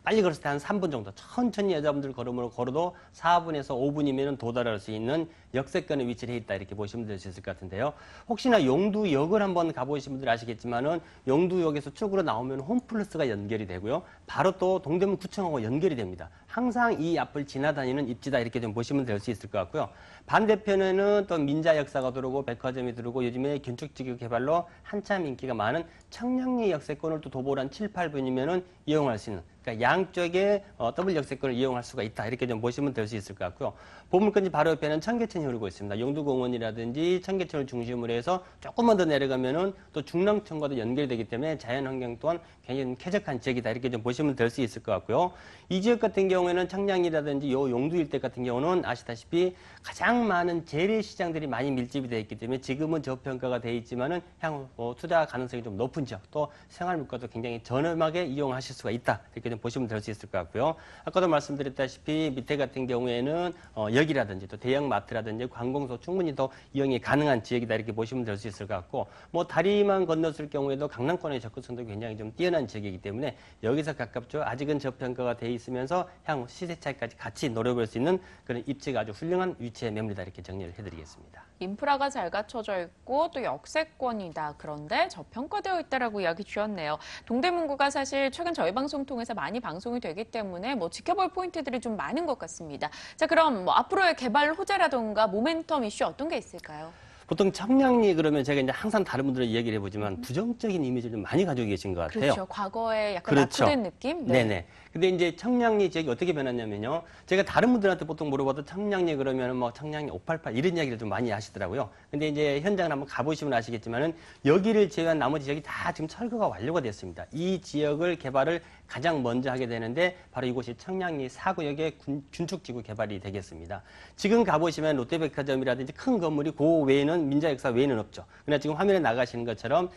빨리 걸었을 때 한 3분 정도 천천히 여자분들 걸어도 4분에서 5분이면 도달할 수 있는 역세권에 위치를 해 있다 이렇게 보시면 될 수 있을 것 같은데요. 혹시나 용두역을 한번 가보신 분들 아시겠지만은 용두역에서 쭉으로 나오면 홈플러스가 연결이 되고요. 바로 또 동대문구청하고 연결이 됩니다. 항상 이 앞을 지나다니는 입지다 이렇게 좀 보시면 될 수 있을 것 같고요. 반대편에는 또 민자 역사가 들어오고 백화점이 들어오고 요즘에 건축지구 개발로 한참 인기가 많은 청량리 역세권을 또 도보로 한 7, 8분이면은 이용할 수 있는 그러니까 양쪽에 더블 역세권을 이용할 수가 있다 이렇게 좀 보시면 될 수 있을 것 같고요. 보물건지 바로 옆에는 청계천이 흐르고 있습니다. 용두공원이라든지 청계천을 중심으로 해서 조금만 더 내려가면은 또 중랑천과도 연결되기 때문에 자연환경 또한 굉장히 쾌적한 지역이다 이렇게 좀 보시면 될 수 있을 것 같고요. 이 지역 같은 경우에는 청량이라든지 요 용두 일대 같은 경우는 아시다시피 가장 많은 재래시장들이 많이 밀집이 되어 있기 때문에 지금은 저평가가 되어 있지만은 향후 투자 가능성이 좀 높은 지역 또 생활물가도 굉장히 저렴하게 이용하실 수가 있다 이렇게 좀 보시면 될 수 있을 것 같고요. 아까도 말씀드렸다시피 밑에 같은 경우에는 역이라든지 또 대형 마트라든지 관공서 충분히 더 이용이 가능한 지역이다 이렇게 보시면 될 수 있을 것 같고 뭐 다리만 건넜을 경우에도 강남권의 접근성도 굉장히 좀 뛰어난 지역이기 때문에 여기서 가깝죠. 아직은 저평가가 돼 있으면서 향후 시세 차이까지 같이 노려볼 수 있는 그런 입지가 아주 훌륭한 위치의 매물이다 이렇게 정리를 해드리겠습니다. 인프라가 잘 갖춰져 있고 또 역세권이다. 그런데 저평가되어 있다라고 이야기 주셨네요. 동대문구가 사실 최근 저희 방송 통해서 많이 방송이 되기 때문에 뭐 지켜볼 포인트들이 좀 많은 것 같습니다. 자, 그럼 뭐 앞으로의 개발 호재라든가 모멘텀 이슈 어떤 게 있을까요? 보통 청량리 그러면 제가 이제 항상 다른 분들은 이야기를 해보지만 부정적인 이미지를 좀 많이 가지고 계신 것 같아요. 그렇죠. 과거에 약간 그렇죠. 낙후된 느낌? 네. 네네. 근데 이제 청량리 지역이 어떻게 변했냐면요. 제가 다른 분들한테 보통 물어봐도 청량리 그러면은 뭐 청량리 588 이런 이야기를 좀 많이 하시더라고요. 근데 이제 현장을 한번 가보시면 아시겠지만은 여기를 제외한 나머지 지역이 다 지금 철거가 완료가 됐습니다. 이 지역을 개발을 가장 먼저 하게 되는데 바로 이곳이 청량리 4구역의 준축지구 개발이 되겠습니다. 지금 가보시면 롯데백화점이라든지 큰 건물이 그 외에는 민자역사 외에는 없죠. 그러나 지금 화면에 나가시는 것처럼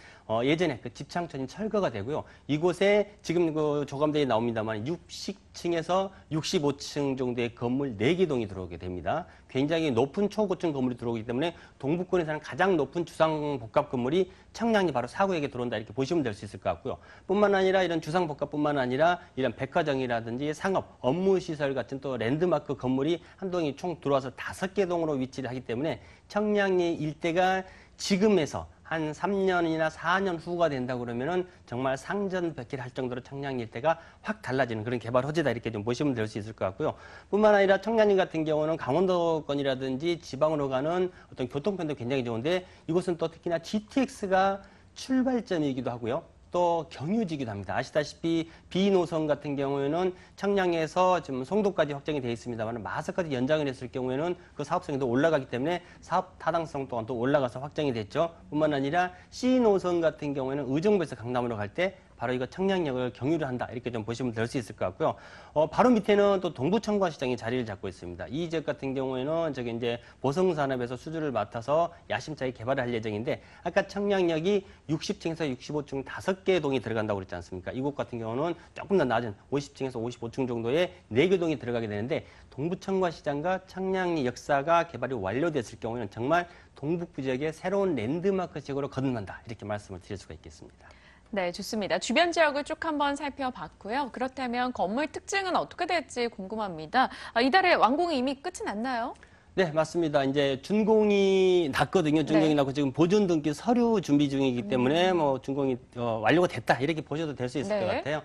예전에 그 집창촌이 철거가 되고요. 이곳에 지금 그 조감대에 나옵니다만 60층에서 65층 정도의 건물 4개 동이 들어오게 됩니다. 굉장히 높은 초고층 건물이 들어오기 때문에 동북권에서는 가장 높은 주상복합 건물이 청량리 바로 4구역에 들어온다 이렇게 보시면 될 수 있을 것 같고요. 뿐만 아니라 이런 주상복합뿐만 아니라 이런 백화점이라든지 상업, 업무시설 같은 또 랜드마크 건물이 한 동이 총 들어와서 5개 동으로 위치를 하기 때문에 청량리 일대가 지금에서 한 3년이나 4년 후가 된다 그러면은 정말 상전백기를 할 정도로 청량리 일대가 확 달라지는 그런 개발 호재다 이렇게 좀 보시면 될 수 있을 것 같고요. 뿐만 아니라 청량리 같은 경우는 강원도권이라든지 지방으로 가는 어떤 교통편도 굉장히 좋은데 이곳은 또 특히나 GTX가 출발점이기도 하고요. 또 경유지기도 합니다. 아시다시피 B노선 같은 경우에는 청량에서 지금 송도까지 확정이 되어 있습니다만 마석까지 연장을 했을 경우에는 그 사업성이 더 올라가기 때문에 사업 타당성 또한 또 올라가서 확정이 됐죠. 뿐만 아니라 C노선 같은 경우에는 의정부에서 강남으로 갈 때 바로 이거 청량역을 경유를 한다 이렇게 좀 보시면 될 수 있을 것 같고요. 바로 밑에는 또 동부청과시장이 자리를 잡고 있습니다. 이 지역 같은 경우에는 저기 이제 보성산업에서 수주를 맡아서 야심차게 개발을 할 예정인데 아까 청량역이 60층에서 65층 5개 동이 들어간다고 그랬지 않습니까? 이곳 같은 경우는 조금 더 낮은 50층에서 55층 정도의 4개 동이 들어가게 되는데 동부청과시장과 청량리 역사가 개발이 완료됐을 경우에는 정말 동북부 지역의 새로운 랜드마크 지역으로 거듭난다 이렇게 말씀을 드릴 수가 있겠습니다. 네, 좋습니다. 주변 지역을 쭉 한번 살펴봤고요. 그렇다면 건물 특징은 어떻게 될지 궁금합니다. 이달에 완공이 이미 끝이 났나요? 네, 맞습니다. 이제 준공이 났거든요. 준공이 네. 났고 지금 보존 등기 서류 준비 중이기 때문에 뭐 준공이 완료가 됐다 이렇게 보셔도 될 수 있을 네. 것 같아요.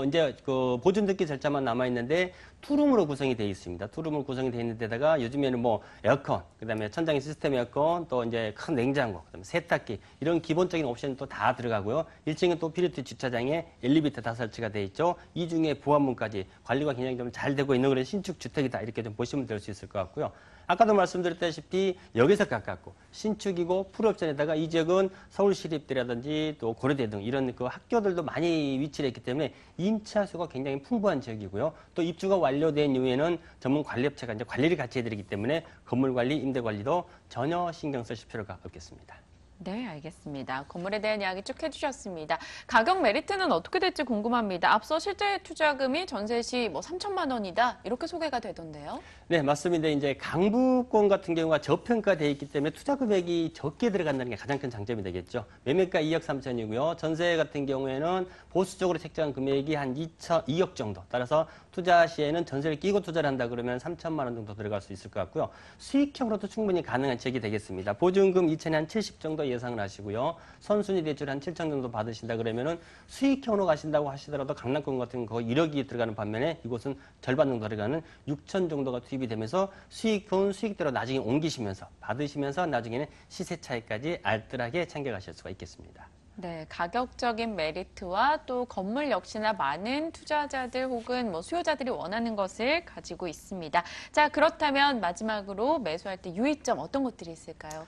이제 그 보존 등기 절차만 남아 있는데 투룸으로 구성이 되어 있습니다. 투룸으로 구성이 되어 있는 데다가 요즘에는 뭐 에어컨, 그다음에 천장에 시스템 에어컨, 또 이제 큰 냉장고, 그다음에 세탁기 이런 기본적인 옵션이 또 다 들어가고요. 1층은 또 필요티 주차장에 엘리베이터 다 설치가 되어 있죠. 이 중에 보안문까지 관리가 굉장히 좀 잘 되고 있는 그런 신축 주택이다 이렇게 좀 보시면 될 수 있을 것 같고요. 아까도 말씀드렸다시피 역에서 가깝고 신축이고 풀옵션에다가 이 지역은 서울시립대라든지 또 고려대 등 이런 그 학교들도 많이 위치를 했기 때문에 임차 수가 굉장히 풍부한 지역이고요. 또 입주가 완료된 이후에는 전문 관리업체가 이제 관리를 같이 해드리기 때문에 건물 관리, 임대 관리도 전혀 신경 쓰실 필요가 없겠습니다. 네, 알겠습니다. 건물에 대한 이야기 쭉 해주셨습니다. 가격 메리트는 어떻게 될지 궁금합니다. 앞서 실제 투자금이 전세 시 뭐 3천만 원이다 이렇게 소개가 되던데요. 네, 맞습니다. 이제 강북권 같은 경우가 저평가되어 있기 때문에 투자 금액이 적게 들어간다는 게 가장 큰 장점이 되겠죠. 매매가 2억 3천이고요. 전세 같은 경우에는 보수적으로 책정한 금액이 한 2억 정도. 따라서 투자 시에는 전세를 끼고 투자를 한다 그러면 3천만 원 정도 들어갈 수 있을 것 같고요. 수익형으로도 충분히 가능한 지역이 되겠습니다. 보증금 2천에 한 70 정도 예상을 하시고요. 선순위 대출 한 7천 정도 받으신다 그러면은 수익형으로 가신다고 하시더라도 강남권 같은 거 1억이 들어가는 반면에 이곳은 절반 정도 들어가는 6천 정도가 투입이 되면서 수익은 수익대로 나중에 옮기시면서 받으시면서 나중에는 시세 차이까지 알뜰하게 챙겨가실 수가 있겠습니다. 네, 가격적인 메리트와 또 건물 역시나 많은 투자자들 혹은 뭐 수요자들이 원하는 것을 가지고 있습니다. 자, 그렇다면 마지막으로 매수할 때 유의점 어떤 것들이 있을까요?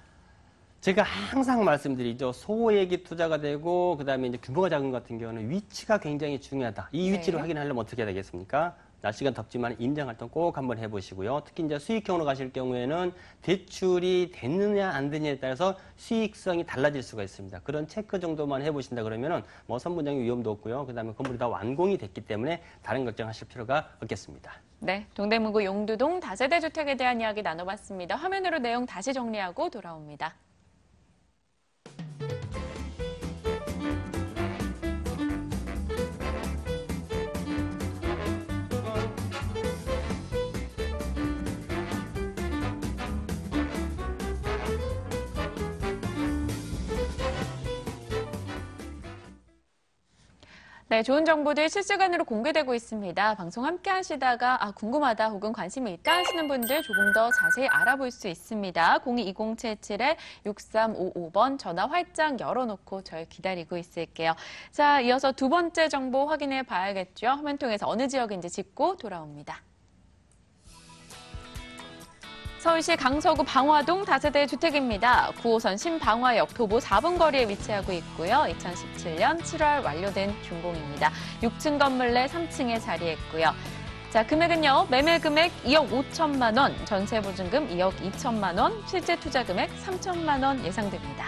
제가 항상 말씀드리죠. 소액이 투자가 되고 그다음에 이제 규모가 작은 것 같은 경우는 위치가 굉장히 중요하다. 이 위치를 네. 확인하려면 어떻게 해야 되겠습니까? 날씨가 덥지만 임장 활동 꼭 한번 해보시고요. 특히 이제 수익형으로 가실 경우에는 대출이 됐느냐 안 되느냐에 따라서 수익성이 달라질 수가 있습니다. 그런 체크 정도만 해보신다 그러면은 뭐 선분양의 위험도 없고요. 그다음에 건물이 다 완공이 됐기 때문에 다른 걱정하실 필요가 없겠습니다. 네, 동대문구 용두동 다세대 주택에 대한 이야기 나눠봤습니다. 화면으로 내용 다시 정리하고 돌아옵니다. 네, 좋은 정보들 실시간으로 공개되고 있습니다. 방송 함께 하시다가 궁금하다 혹은 관심이 있다 하시는 분들 조금 더 자세히 알아볼 수 있습니다. 02-2077-6355번 전화 활짝 열어놓고 저희 기다리고 있을게요. 자, 이어서 두 번째 정보 확인해 봐야겠죠. 화면 통해서 어느 지역인지 짚고 돌아옵니다. 서울시 강서구 방화동 다세대 주택입니다. 9호선 신방화역 도보 4분 거리에 위치하고 있고요. 2017년 7월 완료된 준공입니다. 6층 건물 내 3층에 자리했고요. 자, 금액은요. 매매 금액 2억 5천만 원, 전세 보증금 2억 2천만 원, 실제 투자 금액 3천만 원 예상됩니다.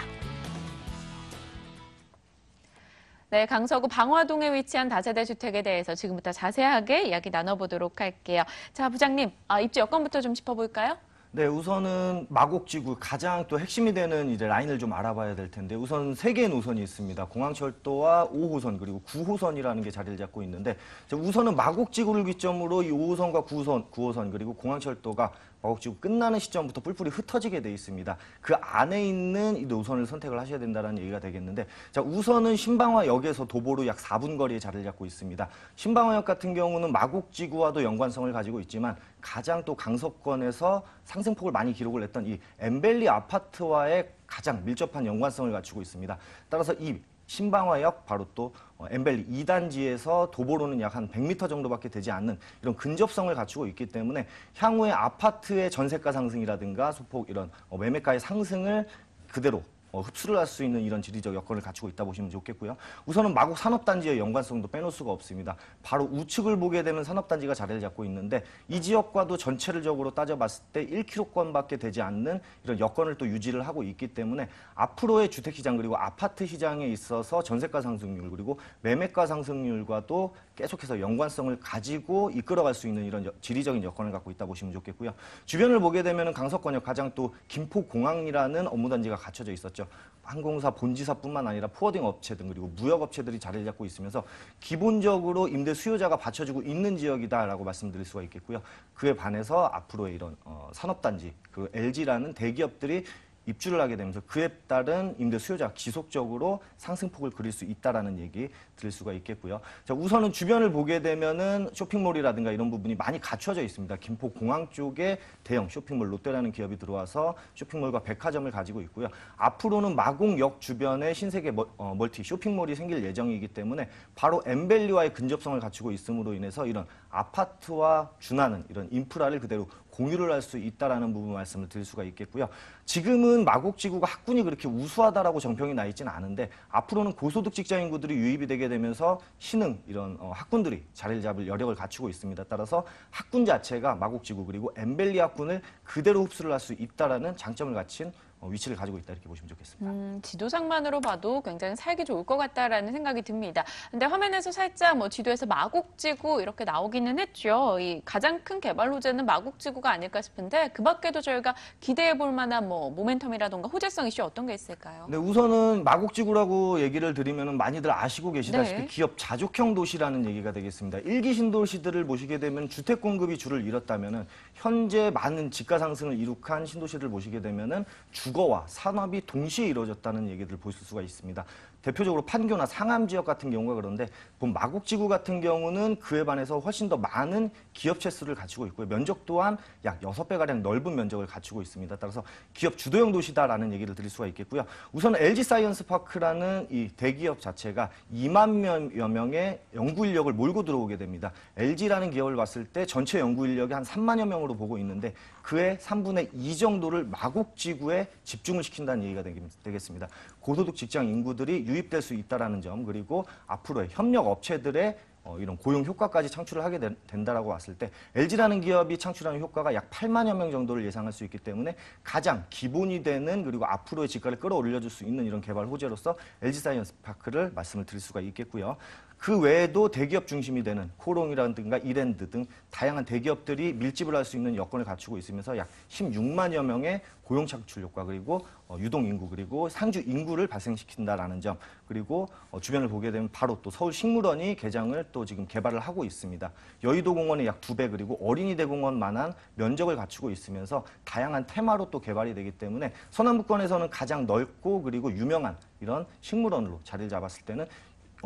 네, 강서구 방화동에 위치한 다세대 주택에 대해서 지금부터 자세하게 이야기 나눠보도록 할게요. 자, 부장님, 입주 여건부터 좀 짚어볼까요? 네, 우선은 마곡지구 가장 또 핵심이 되는 이제 라인을 좀 알아봐야 될 텐데 우선 3개의 노선이 있습니다. 공항철도와 5호선 그리고 9호선이라는 게 자리를 잡고 있는데 우선은 마곡지구를 기점으로 이 5호선과 9호선 그리고 공항철도가 마곡지구 끝나는 시점부터 뿔뿔이 흩어지게 돼 있습니다. 그 안에 있는 이 노선을 선택을 하셔야 된다는 얘기가 되겠는데 자, 우선은 신방화역에서 도보로 약 4분 거리에 자리를 잡고 있습니다. 신방화역 같은 경우는 마곡지구와도 연관성을 가지고 있지만 가장 또 강서권에서 상승폭을 많이 기록을 했던 이 엠벨리 아파트와의 가장 밀접한 연관성을 갖추고 있습니다. 따라서 이 신방화역 바로 또 엠벨리 2단지에서 도보로는 약 한 100m 정도밖에 되지 않는 이런 근접성을 갖추고 있기 때문에 향후에 아파트의 전세가 상승이라든가 소폭 이런 매매가의 상승을 그대로 흡수를 할 수 있는 이런 지리적 여건을 갖추고 있다 보시면 좋겠고요. 우선은 마곡 산업단지의 연관성도 빼놓을 수가 없습니다. 바로 우측을 보게 되면 산업단지가 자리를 잡고 있는데 이 지역과도 전체적으로 따져봤을 때 1km권밖에 되지 않는 이런 여건을 또 유지를 하고 있기 때문에 앞으로의 주택시장 그리고 아파트 시장에 있어서 전세가 상승률 그리고 매매가 상승률과도 계속해서 연관성을 가지고 이끌어갈 수 있는 이런 지리적인 여건을 갖고 있다 보시면 좋겠고요. 주변을 보게 되면 강서권역 가장 또 김포공항이라는 업무단지가 갖춰져 있었죠. 항공사 본지사뿐만 아니라 포워딩 업체 등 그리고 무역업체들이 자리를 잡고 있으면서 기본적으로 임대 수요자가 받쳐주고 있는 지역이다라고 말씀드릴 수가 있겠고요. 그에 반해서 앞으로의 이런 산업단지 그리고 LG라는 대기업들이 입주를 하게 되면서 그에 따른 임대 수요자가 지속적으로 상승폭을 그릴 수 있다라는 얘기 드릴 수가 있겠고요. 자, 우선은 주변을 보게 되면은 쇼핑몰이라든가 이런 부분이 많이 갖춰져 있습니다. 김포공항 쪽에 대형 쇼핑몰 롯데라는 기업이 들어와서 쇼핑몰과 백화점을 가지고 있고요. 앞으로는 마곡역 주변에 신세계 멀티 쇼핑몰이 생길 예정이기 때문에 바로 엠벨리와의 근접성을 갖추고 있음으로 인해서 이런 아파트와 준하는 이런 인프라를 그대로 공유를 할 수 있다라는 부분 말씀을 드릴 수가 있겠고요. 지금은 마곡지구가 학군이 그렇게 우수하다라고 정평이 나 있지는 않은데 앞으로는 고소득 직장 인구들이 유입이 되게 되면서 신흥 이런 학군들이 자리를 잡을 여력을 갖추고 있습니다. 따라서 학군 자체가 마곡지구 그리고 엠벨리 학군을 그대로 흡수를 할 수 있다라는 장점을 갖춘 위치를 가지고 있다 이렇게 보시면 좋겠습니다. 지도상만으로 봐도 굉장히 살기 좋을 것 같다라는 생각이 듭니다. 근데 화면에서 살짝 지도에서 마곡지구 이렇게 나오기는 했죠. 이 가장 큰 개발 호재는 마곡지구가 아닐까 싶은데 그 밖에도 저희가 기대해 볼 만한 모멘텀이라던가 호재성 이슈 어떤 게 있을까요? 네, 우선은 마곡지구라고 얘기를 드리면 많이들 아시고 계시다시피 네. 기업 자족형 도시라는 얘기가 되겠습니다. 1기 신도시들을 보시게 되면 주택 공급이 줄을 잃었다면은 현재 많은 지가 상승을 이룩한 신도시를 보시게 되면은 주거와 산업이 동시에 이루어졌다는 얘기들을 보실 수가 있습니다. 대표적으로 판교나 상암 지역 같은 경우가 그런데 마곡지구 같은 경우는 그에 반해서 훨씬 더 많은 기업체 수를 갖추고 있고요. 면적 또한 약 6배가량 넓은 면적을 갖추고 있습니다. 따라서 기업 주도형 도시다라는 얘기를 드릴 수가 있겠고요. 우선 LG 사이언스 파크라는 이 대기업 자체가 2만여 명의 연구 인력을 몰고 들어오게 됩니다. LG라는 기업을 봤을 때 전체 연구 인력이 한 3만여 명으로 보고 있는데 그의 3분의 2 정도를 마곡지구에 집중을 시킨다는 얘기가 되겠습니다. 고소득 직장 인구들이 유입될 수 있다는 점 그리고 앞으로의 협력 업체들의 이런 고용 효과까지 창출을 하게 된다라고 봤을 때 LG라는 기업이 창출하는 효과가 약 8만여 명 정도를 예상할 수 있기 때문에 가장 기본이 되는 그리고 앞으로의 지가를 끌어올려줄 수 있는 이런 개발 호재로서 LG 사이언스 파크를 말씀을 드릴 수가 있겠고요. 그 외에도 대기업 중심이 되는 코롱이라든가 이랜드 등 다양한 대기업들이 밀집을 할 수 있는 여건을 갖추고 있으면서 약 16만여 명의 고용 창출 효과 그리고 유동 인구 그리고 상주 인구를 발생시킨다라는 점 그리고 주변을 보게 되면 바로 또 서울식물원이 개장을 또 지금 개발을 하고 있습니다. 여의도 공원의 약 2배 그리고 어린이대 공원만한 면적을 갖추고 있으면서 다양한 테마로 또 개발이 되기 때문에 서남부권에서는 가장 넓고 그리고 유명한 이런 식물원으로 자리를 잡았을 때는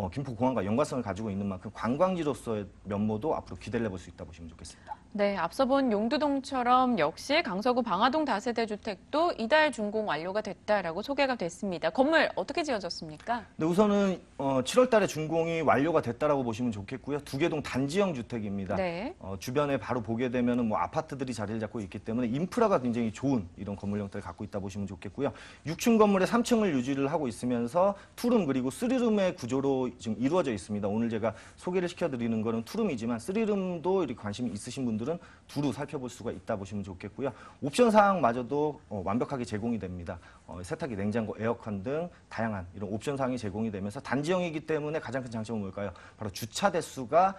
김포공항과 연관성을 가지고 있는 만큼 관광지로서의 면모도 앞으로 기대를 해볼 수 있다 보시면 좋겠습니다. 네, 앞서 본 용두동처럼 역시 강서구 방화동 다세대 주택도 이달 준공 완료가 됐다라고 소개가 됐습니다. 건물 어떻게 지어졌습니까? 네, 우선은 7월 달에 준공이 완료가 됐다라고 보시면 좋겠고요. 두 개 동 단지형 주택입니다. 네. 주변에 바로 보게 되면은 뭐 아파트들이 자리를 잡고 있기 때문에 인프라가 굉장히 좋은 이런 건물 형태를 갖고 있다 보시면 좋겠고요. 6층 건물에 3층을 유지를 하고 있으면서 투룸 그리고 3룸의 구조로 지금 이루어져 있습니다. 오늘 제가 소개를 시켜드리는 거는 투룸이지만 3룸도 이렇게 관심이 있으신 분들은 두루 살펴볼 수가 있다 보시면 좋겠고요. 옵션 사항마저도 완벽하게 제공이 됩니다. 세탁기, 냉장고, 에어컨 등 다양한 이런 옵션 사항이 제공이 되면서 단지형이기 때문에 가장 큰 장점은 뭘까요? 바로 주차 대수가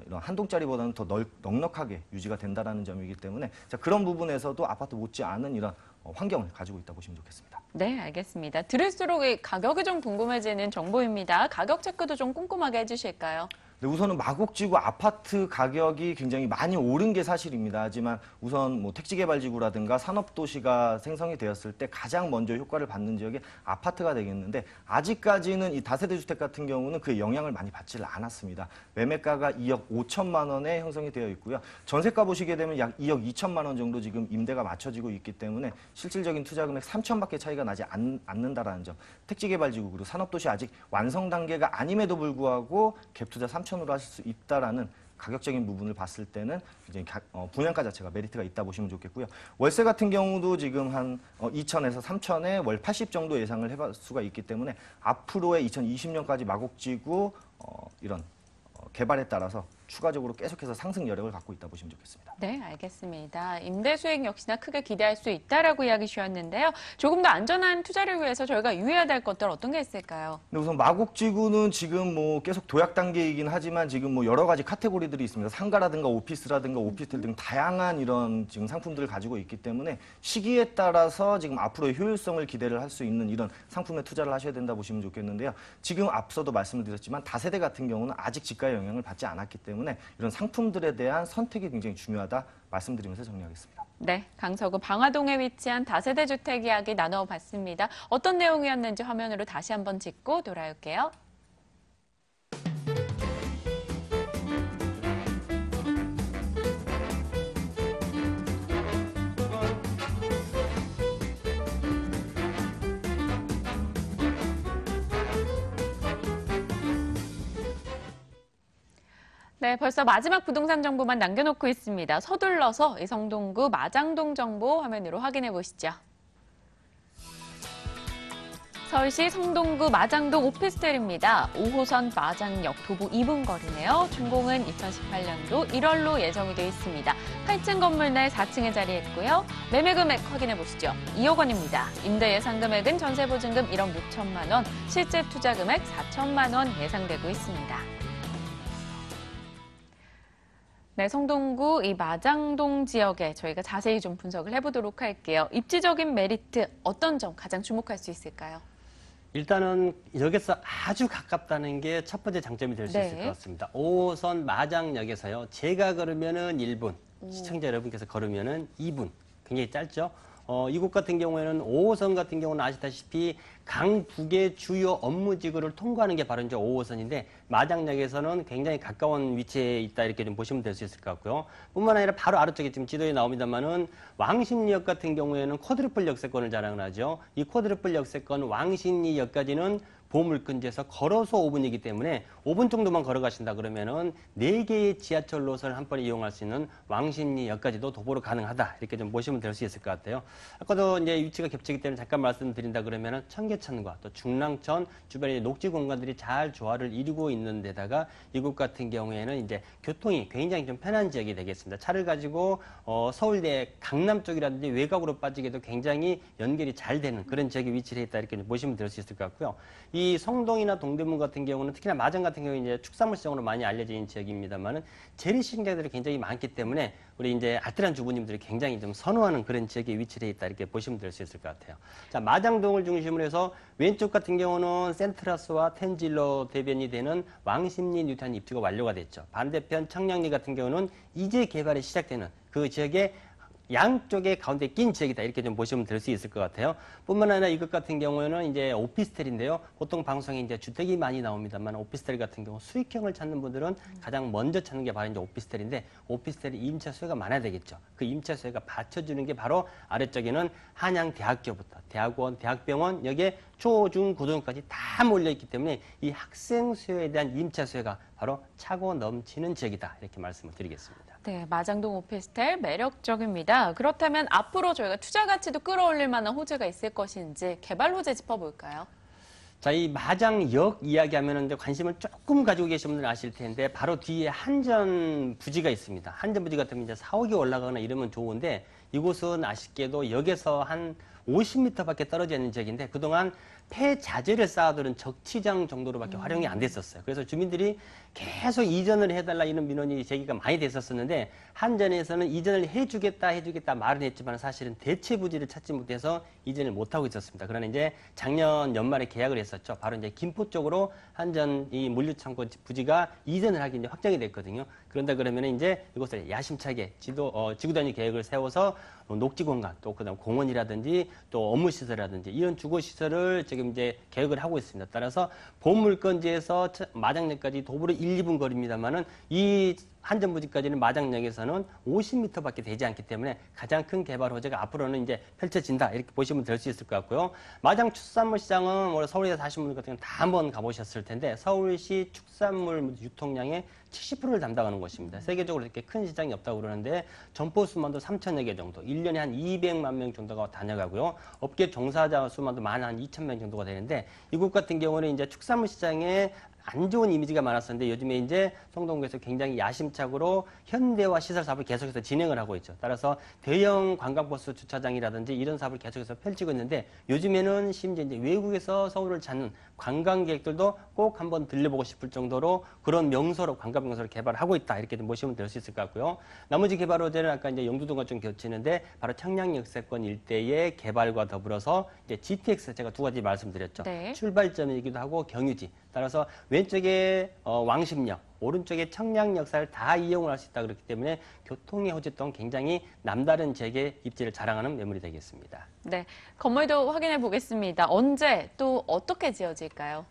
이런 한 동짜리보다는 더 넉넉하게 유지가 된다는 점이기 때문에 자, 그런 부분에서도 아파트 못지않은 이런 환경을 가지고 있다 보시면 좋겠습니다. 네, 알겠습니다. 들을수록 이 가격이 좀 궁금해지는 정보입니다. 가격 체크도 좀 꼼꼼하게 해주실까요? 네, 우선은 마곡지구 아파트 가격이 굉장히 많이 오른 게 사실입니다. 하지만 우선 뭐 택지개발지구라든가 산업도시가 생성이 되었을 때 가장 먼저 효과를 받는 지역이 아파트가 되겠는데 아직까지는 이 다세대 주택 같은 경우는 그 영향을 많이 받지를 않았습니다. 매매가가 2억 5천만 원에 형성이 되어 있고요. 전세가 보시게 되면 약 2억 2천만 원 정도 지금 임대가 맞춰지고 있기 때문에 실질적인 투자 금액 3천밖에 차이가 나지 않는다라는 점. 택지개발지구 그리고 산업도시 아직 완성 단계가 아님에도 불구하고 갭투자 3천으로 하실 수 있다라는 가격적인 부분을 봤을 때는 굉장히 분양가 자체가 메리트가 있다 보시면 좋겠고요. 월세 같은 경우도 지금 한 2천에서 3천에 월 80 정도 예상을 해볼 수가 있기 때문에 앞으로의 2020년까지 마곡지구 이런 개발에 따라서 추가적으로 계속해서 상승 여력을 갖고 있다 보시면 좋겠습니다. 네, 알겠습니다. 임대 수익 역시나 크게 기대할 수 있다라고 이야기 주셨는데요. 조금 더 안전한 투자를 위해서 저희가 유의해야 될 것들 어떤 게 있을까요? 네, 우선 마곡지구는 지금 뭐 계속 도약 단계이긴 하지만 지금 뭐 여러 가지 카테고리들이 있습니다. 상가라든가 오피스라든가 오피스텔 등 다양한 이런 지금 상품들을 가지고 있기 때문에 시기에 따라서 지금 앞으로의 효율성을 기대를 할 수 있는 이런 상품에 투자를 하셔야 된다 보시면 좋겠는데요. 지금 앞서도 말씀을 드렸지만 다세대 같은 경우는 아직 지가의 영향을 받지 않았기 때문에 이런 상품들에 대한 선택이 굉장히 중요하다 말씀드리면서 정리하겠습니다. 네, 강서구 방화동에 위치한 다세대 주택 이야기 나눠봤습니다. 어떤 내용이었는지 화면으로 다시 한번 짚고 돌아올게요. 네, 벌써 마지막 부동산 정보만 남겨놓고 있습니다. 서둘러서 이 성동구 마장동 정보 화면으로 확인해 보시죠. 서울시 성동구 마장동 오피스텔입니다. 5호선 마장역 도보 2분 거리네요. 준공은 2018년도 1월로 예정이 되어 있습니다. 8층 건물 내 4층에 자리했고요. 매매 금액 확인해 보시죠. 2억 원입니다. 임대 예상 금액은 전세 보증금 1억 6천만 원, 실제 투자 금액 4천만 원 예상되고 있습니다. 네, 성동구 이 마장동 지역에 저희가 자세히 좀 분석을 해보도록 할게요. 입지적인 메리트 어떤 점 가장 주목할 수 있을까요? 일단은 여기서 아주 가깝다는 게 첫 번째 장점이 될 수 있을 것 같습니다. 5호선 마장역에서요. 제가 걸으면은 1분, 시청자 여러분께서 걸으면은 2분. 굉장히 짧죠? 이곳 같은 경우에는 5호선 같은 경우는 아시다시피 강북의 주요 업무지구를 통과하는 게 바로 이제 5호선인데 마장역에서는 굉장히 가까운 위치에 있다 이렇게 좀 보시면 될 수 있을 것 같고요. 뿐만 아니라 바로 아래쪽에 지금 지도에 나옵니다만은 왕십리역 같은 경우에는 쿼드루플 역세권을 자랑을 하죠. 이 쿼드루플 역세권 왕십리역까지는 보물근지에서 걸어서 5분이기 때문에 5분 정도만 걸어가신다 그러면은 4개의 지하철 노선을 한 번에 이용할 수 있는 왕십리역까지도 도보로 가능하다. 이렇게 좀 보시면 될 수 있을 것 같아요. 아까도 이제 위치가 겹치기 때문에 잠깐 말씀드린다 그러면은 청계천과 또 중랑천 주변에 녹지 공간들이 잘 조화를 이루고 있는 데다가 이곳 같은 경우에는 이제 교통이 굉장히 좀 편한 지역이 되겠습니다. 차를 가지고 서울대 강남 쪽이라든지 외곽으로 빠지기도 굉장히 연결이 잘 되는 그런 지역에 위치해 있다. 이렇게 보시면 될 수 있을 것 같고요. 이 성동이나 동대문 같은 경우는 특히나 마장 같은 경우 이제 축산물 시장으로 많이 알려진 지역입니다만은 재래시장자들이 굉장히 많기 때문에 우리 이제 알뜰한 주부님들이 굉장히 좀 선호하는 그런 지역에 위치해 있다 이렇게 보시면 될 수 있을 것 같아요. 자, 마장동을 중심으로 해서 왼쪽 같은 경우는 센트라스와 텐질로 대변이 되는 왕십리 뉴타운 입주가 완료가 됐죠. 반대편 청량리 같은 경우는 이제 개발이 시작되는 그 지역에 양쪽에 가운데 낀 지역이다 이렇게 좀 보시면 될 수 있을 것 같아요. 뿐만 아니라 이것 같은 경우에는 이제 오피스텔인데요. 보통 방송에 이제 주택이 많이 나옵니다만 오피스텔 같은 경우 수익형을 찾는 분들은 가장 먼저 찾는 게 바로 이제 오피스텔인데 오피스텔이 임차 수요가 많아야 되겠죠. 그 임차 수요가 받쳐주는 게 바로 아래쪽에는 한양대학교부터 대학원, 대학병원 여기에 초, 중, 고등까지 다 몰려있기 때문에 이 학생 수요에 대한 임차 수요가 바로 차고 넘치는 지역이다 이렇게 말씀을 드리겠습니다. 네, 마장동 오피스텔 매력적입니다. 그렇다면 앞으로 저희가 투자 가치도 끌어올릴 만한 호재가 있을 것인지 개발 호재 짚어볼까요? 자, 이 마장역 이야기하면 관심을 조금 가지고 계신 분들은 아실 텐데 바로 뒤에 한전 부지가 있습니다. 한전 부지 같으면 이제 4, 5기 올라가거나 이러면 좋은데 이곳은 아쉽게도 역에서 한 50m밖에 떨어져 있는 지역인데 그동안 폐자재를 쌓아두는 적치장 정도로밖에 활용이 안 됐었어요. 그래서 주민들이 계속 이전을 해달라 이런 민원이 제기가 많이 됐었었는데 한전에서는 이전을 해주겠다 말은 했지만 사실은 대체 부지를 찾지 못해서 이전을 못하고 있었습니다. 그러나 이제 작년 연말에 계약을 했었죠. 바로 이제 김포 쪽으로 한전 이 물류창고 부지가 이전을 하기 이제 확정이 됐거든요. 그런다 그러면 이제 이곳을 야심차게 지구 단위 계획을 세워서 녹지 공간 또 그다음 공원이라든지 또 업무 시설이라든지 이런 주거 시설을 지금 이제 계획을 하고 있습니다. 따라서 보물건지에서 마장역까지 도보로 1, 2분 거리입니다만은 이 한전부지까지는 마장역에서는 50m밖에 되지 않기 때문에 가장 큰 개발 호재가 앞으로는 이제 펼쳐진다 이렇게 보시면 될 수 있을 것 같고요. 마장 축산물 시장은 서울에 사시는 분들 같은 경우는 다 한번 가보셨을 텐데 서울시 축산물 유통량의 70%를 담당하는 곳입니다. 세계적으로 이렇게 큰 시장이 없다고 그러는데 점포 수만도 3천여 개 정도, 1년에 한 200만 명 정도가 다녀가고요. 업계 종사자 수만도 한 2,000명 정도가 되는데 이곳 같은 경우는 이제 축산물 시장에 안 좋은 이미지가 많았었는데 요즘에 이제 성동구에서 굉장히 야심차고 현대화 시설 사업을 계속해서 진행을 하고 있죠. 따라서 대형 관광버스 주차장이라든지 이런 사업을 계속해서 펼치고 있는데 요즘에는 심지어 이제 외국에서 서울을 찾는 관광객들도 꼭 한번 들려보고 싶을 정도로 그런 명소로 관광 명소를 개발하고 있다 이렇게 좀 보시면 될 수 있을 것 같고요. 나머지 개발 호재는 아까 이제 영두동과 좀 겹치는데 바로 청량역세권 일대의 개발과 더불어서 이제 GTX 제가 두 가지 말씀드렸죠. 네. 출발점이기도 하고 경유지. 따라서 왼쪽에 왕십역, 오른쪽에 청량역사를 다 이용을 할 수 있다 그렇기 때문에 교통의 호재 또한 굉장히 남다른 재계 입지를 자랑하는 매물이 되겠습니다. 네, 건물도 확인해 보겠습니다. 언제 또 어떻게 지어질까요?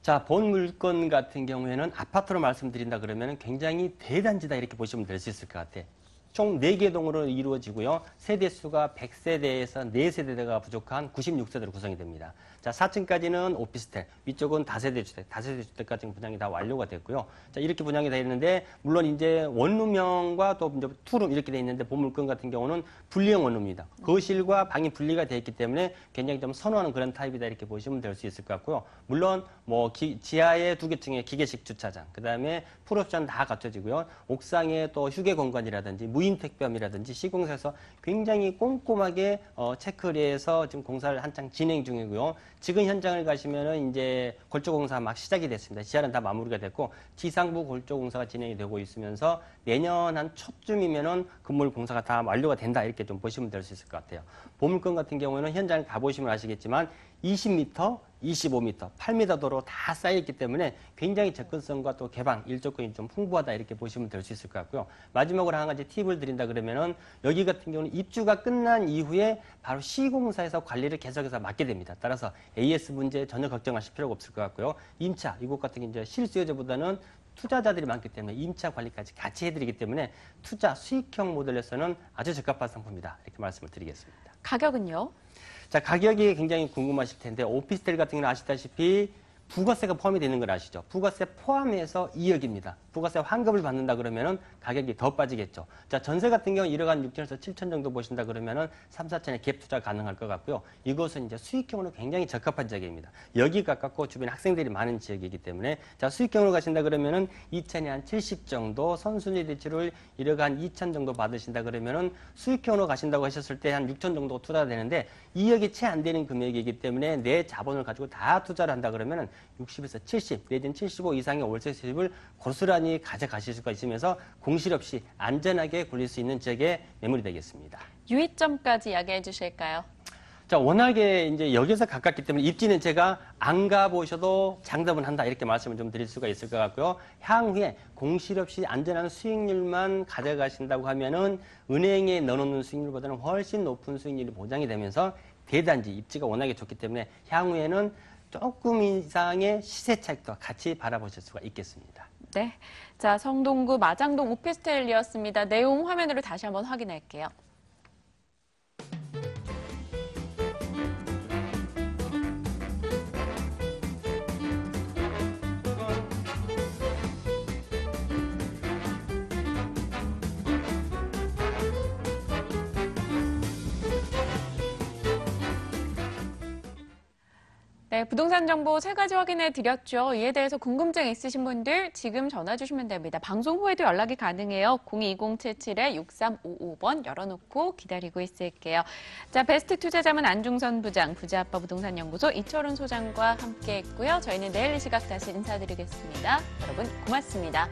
자, 본 물건 같은 경우에는 아파트로 말씀드린다 그러면 굉장히 대단지다 이렇게 보시면 될 수 있을 것 같아요. 총 4개 동으로 이루어지고요. 세대수가 100세대에서 4세대가 부족한 96세대로 구성이 됩니다. 자, 4층까지는 오피스텔, 위쪽은 다세대 주택까지 분양이 다 완료가 됐고요. 자, 이렇게 분양이 되어 있는데, 물론 이제 원룸형과 또 이제 투룸 이렇게 되어 있는데, 본 물건 같은 경우는 분리형 원룸입니다. 거실과 방이 분리가 되어 있기 때문에 굉장히 좀 선호하는 그런 타입이다 이렇게 보시면 될 수 있을 것 같고요. 물론 뭐 지하에 2개 층에 기계식 주차장, 그 다음에 풀옵션 다 갖춰지고요. 옥상에 또 휴게 공간이라든지 무인 택배함이라든지 시공사에서 굉장히 꼼꼼하게 체크를 해서 지금 공사를 한창 진행 중이고요. 지금 현장을 가시면은 이제 골조 공사 막 시작이 됐습니다. 지하는 다 마무리가 됐고 지상부 골조 공사가 진행이 되고 있으면서 내년 한 초쯤이면은 건물 공사가 다 완료가 된다 이렇게 좀 보시면 될 수 있을 것 같아요. 보물건 같은 경우는 현장을 가보시면 아시겠지만 20m, 25m, 8m 도로 다 쌓여있기 때문에 굉장히 접근성과 또 개방, 일조권이 좀 풍부하다 이렇게 보시면 될 수 있을 것 같고요. 마지막으로 한 가지 팁을 드린다 그러면은 여기 같은 경우는 입주가 끝난 이후에 바로 시공사에서 관리를 계속해서 맡게 됩니다. 따라서 AS 문제 전혀 걱정하실 필요가 없을 것 같고요. 임차, 이곳 같은 경우 이제 실수요자보다는 투자자들이 많기 때문에 임차 관리까지 같이 해드리기 때문에 투자 수익형 모델에서는 아주 적합한 상품이다 이렇게 말씀을 드리겠습니다. 가격은요? 자, 가격이 굉장히 궁금하실 텐데 오피스텔 같은 경우는 아시다시피 부가세가 포함이 되는 걸 아시죠? 부가세 포함해서 2억입니다. 부가세 환급을 받는다 그러면은 가격이 더 빠지겠죠. 자, 전세 같은 경우 1억 한 6천에서 7천 정도 보신다 그러면은 3, 4천에 갭 투자 가능할 것 같고요. 이것은 이제 수익형으로 굉장히 적합한 지역입니다. 여기 가깝고 주변에 학생들이 많은 지역이기 때문에 자, 수익형으로 가신다 그러면은 2천에 한 70 정도 선순위 대출을 1억 한 2천 정도 받으신다 그러면은 수익형으로 가신다고 하셨을 때 한 6천 정도 투자가 되는데 2억이 채 안 되는 금액이기 때문에 내 자본을 가지고 다 투자를 한다 그러면은 60에서 70 내지는 75 이상의 월세 수입을 고스란히 가져가실 수가 있으면서 공실 없이 안전하게 굴릴 수 있는 지역의 매물이 되겠습니다. 유의점까지 이야기해 주실까요? 자, 워낙에 이제 여기서 가깝기 때문에 입지는 제가 안 가보셔도 장담은 한다 이렇게 말씀을 좀 드릴 수가 있을 것 같고요. 향후에 공실 없이 안전한 수익률만 가져가신다고 하면은 은행에 넣어놓는 수익률보다는 훨씬 높은 수익률이 보장이 되면서 대단지 입지가 워낙에 좋기 때문에 향후에는 조금 이상의 시세 차익도 같이 바라보실 수가 있겠습니다. 네. 자, 성동구 마장동 오피스텔이었습니다. 내용 화면으로 다시 한번 확인할게요. 네, 부동산 정보 3가지 확인해 드렸죠. 이에 대해서 궁금증 있으신 분들 지금 전화 주시면 됩니다. 방송 후에도 연락이 가능해요. 02077-6355번 열어놓고 기다리고 있을게요. 자, 베스트 투자자문 안중선 부장, 부자아빠 부동산연구소 이철훈 소장과 함께했고요. 저희는 내일 이 시각 다시 인사드리겠습니다. 여러분 고맙습니다.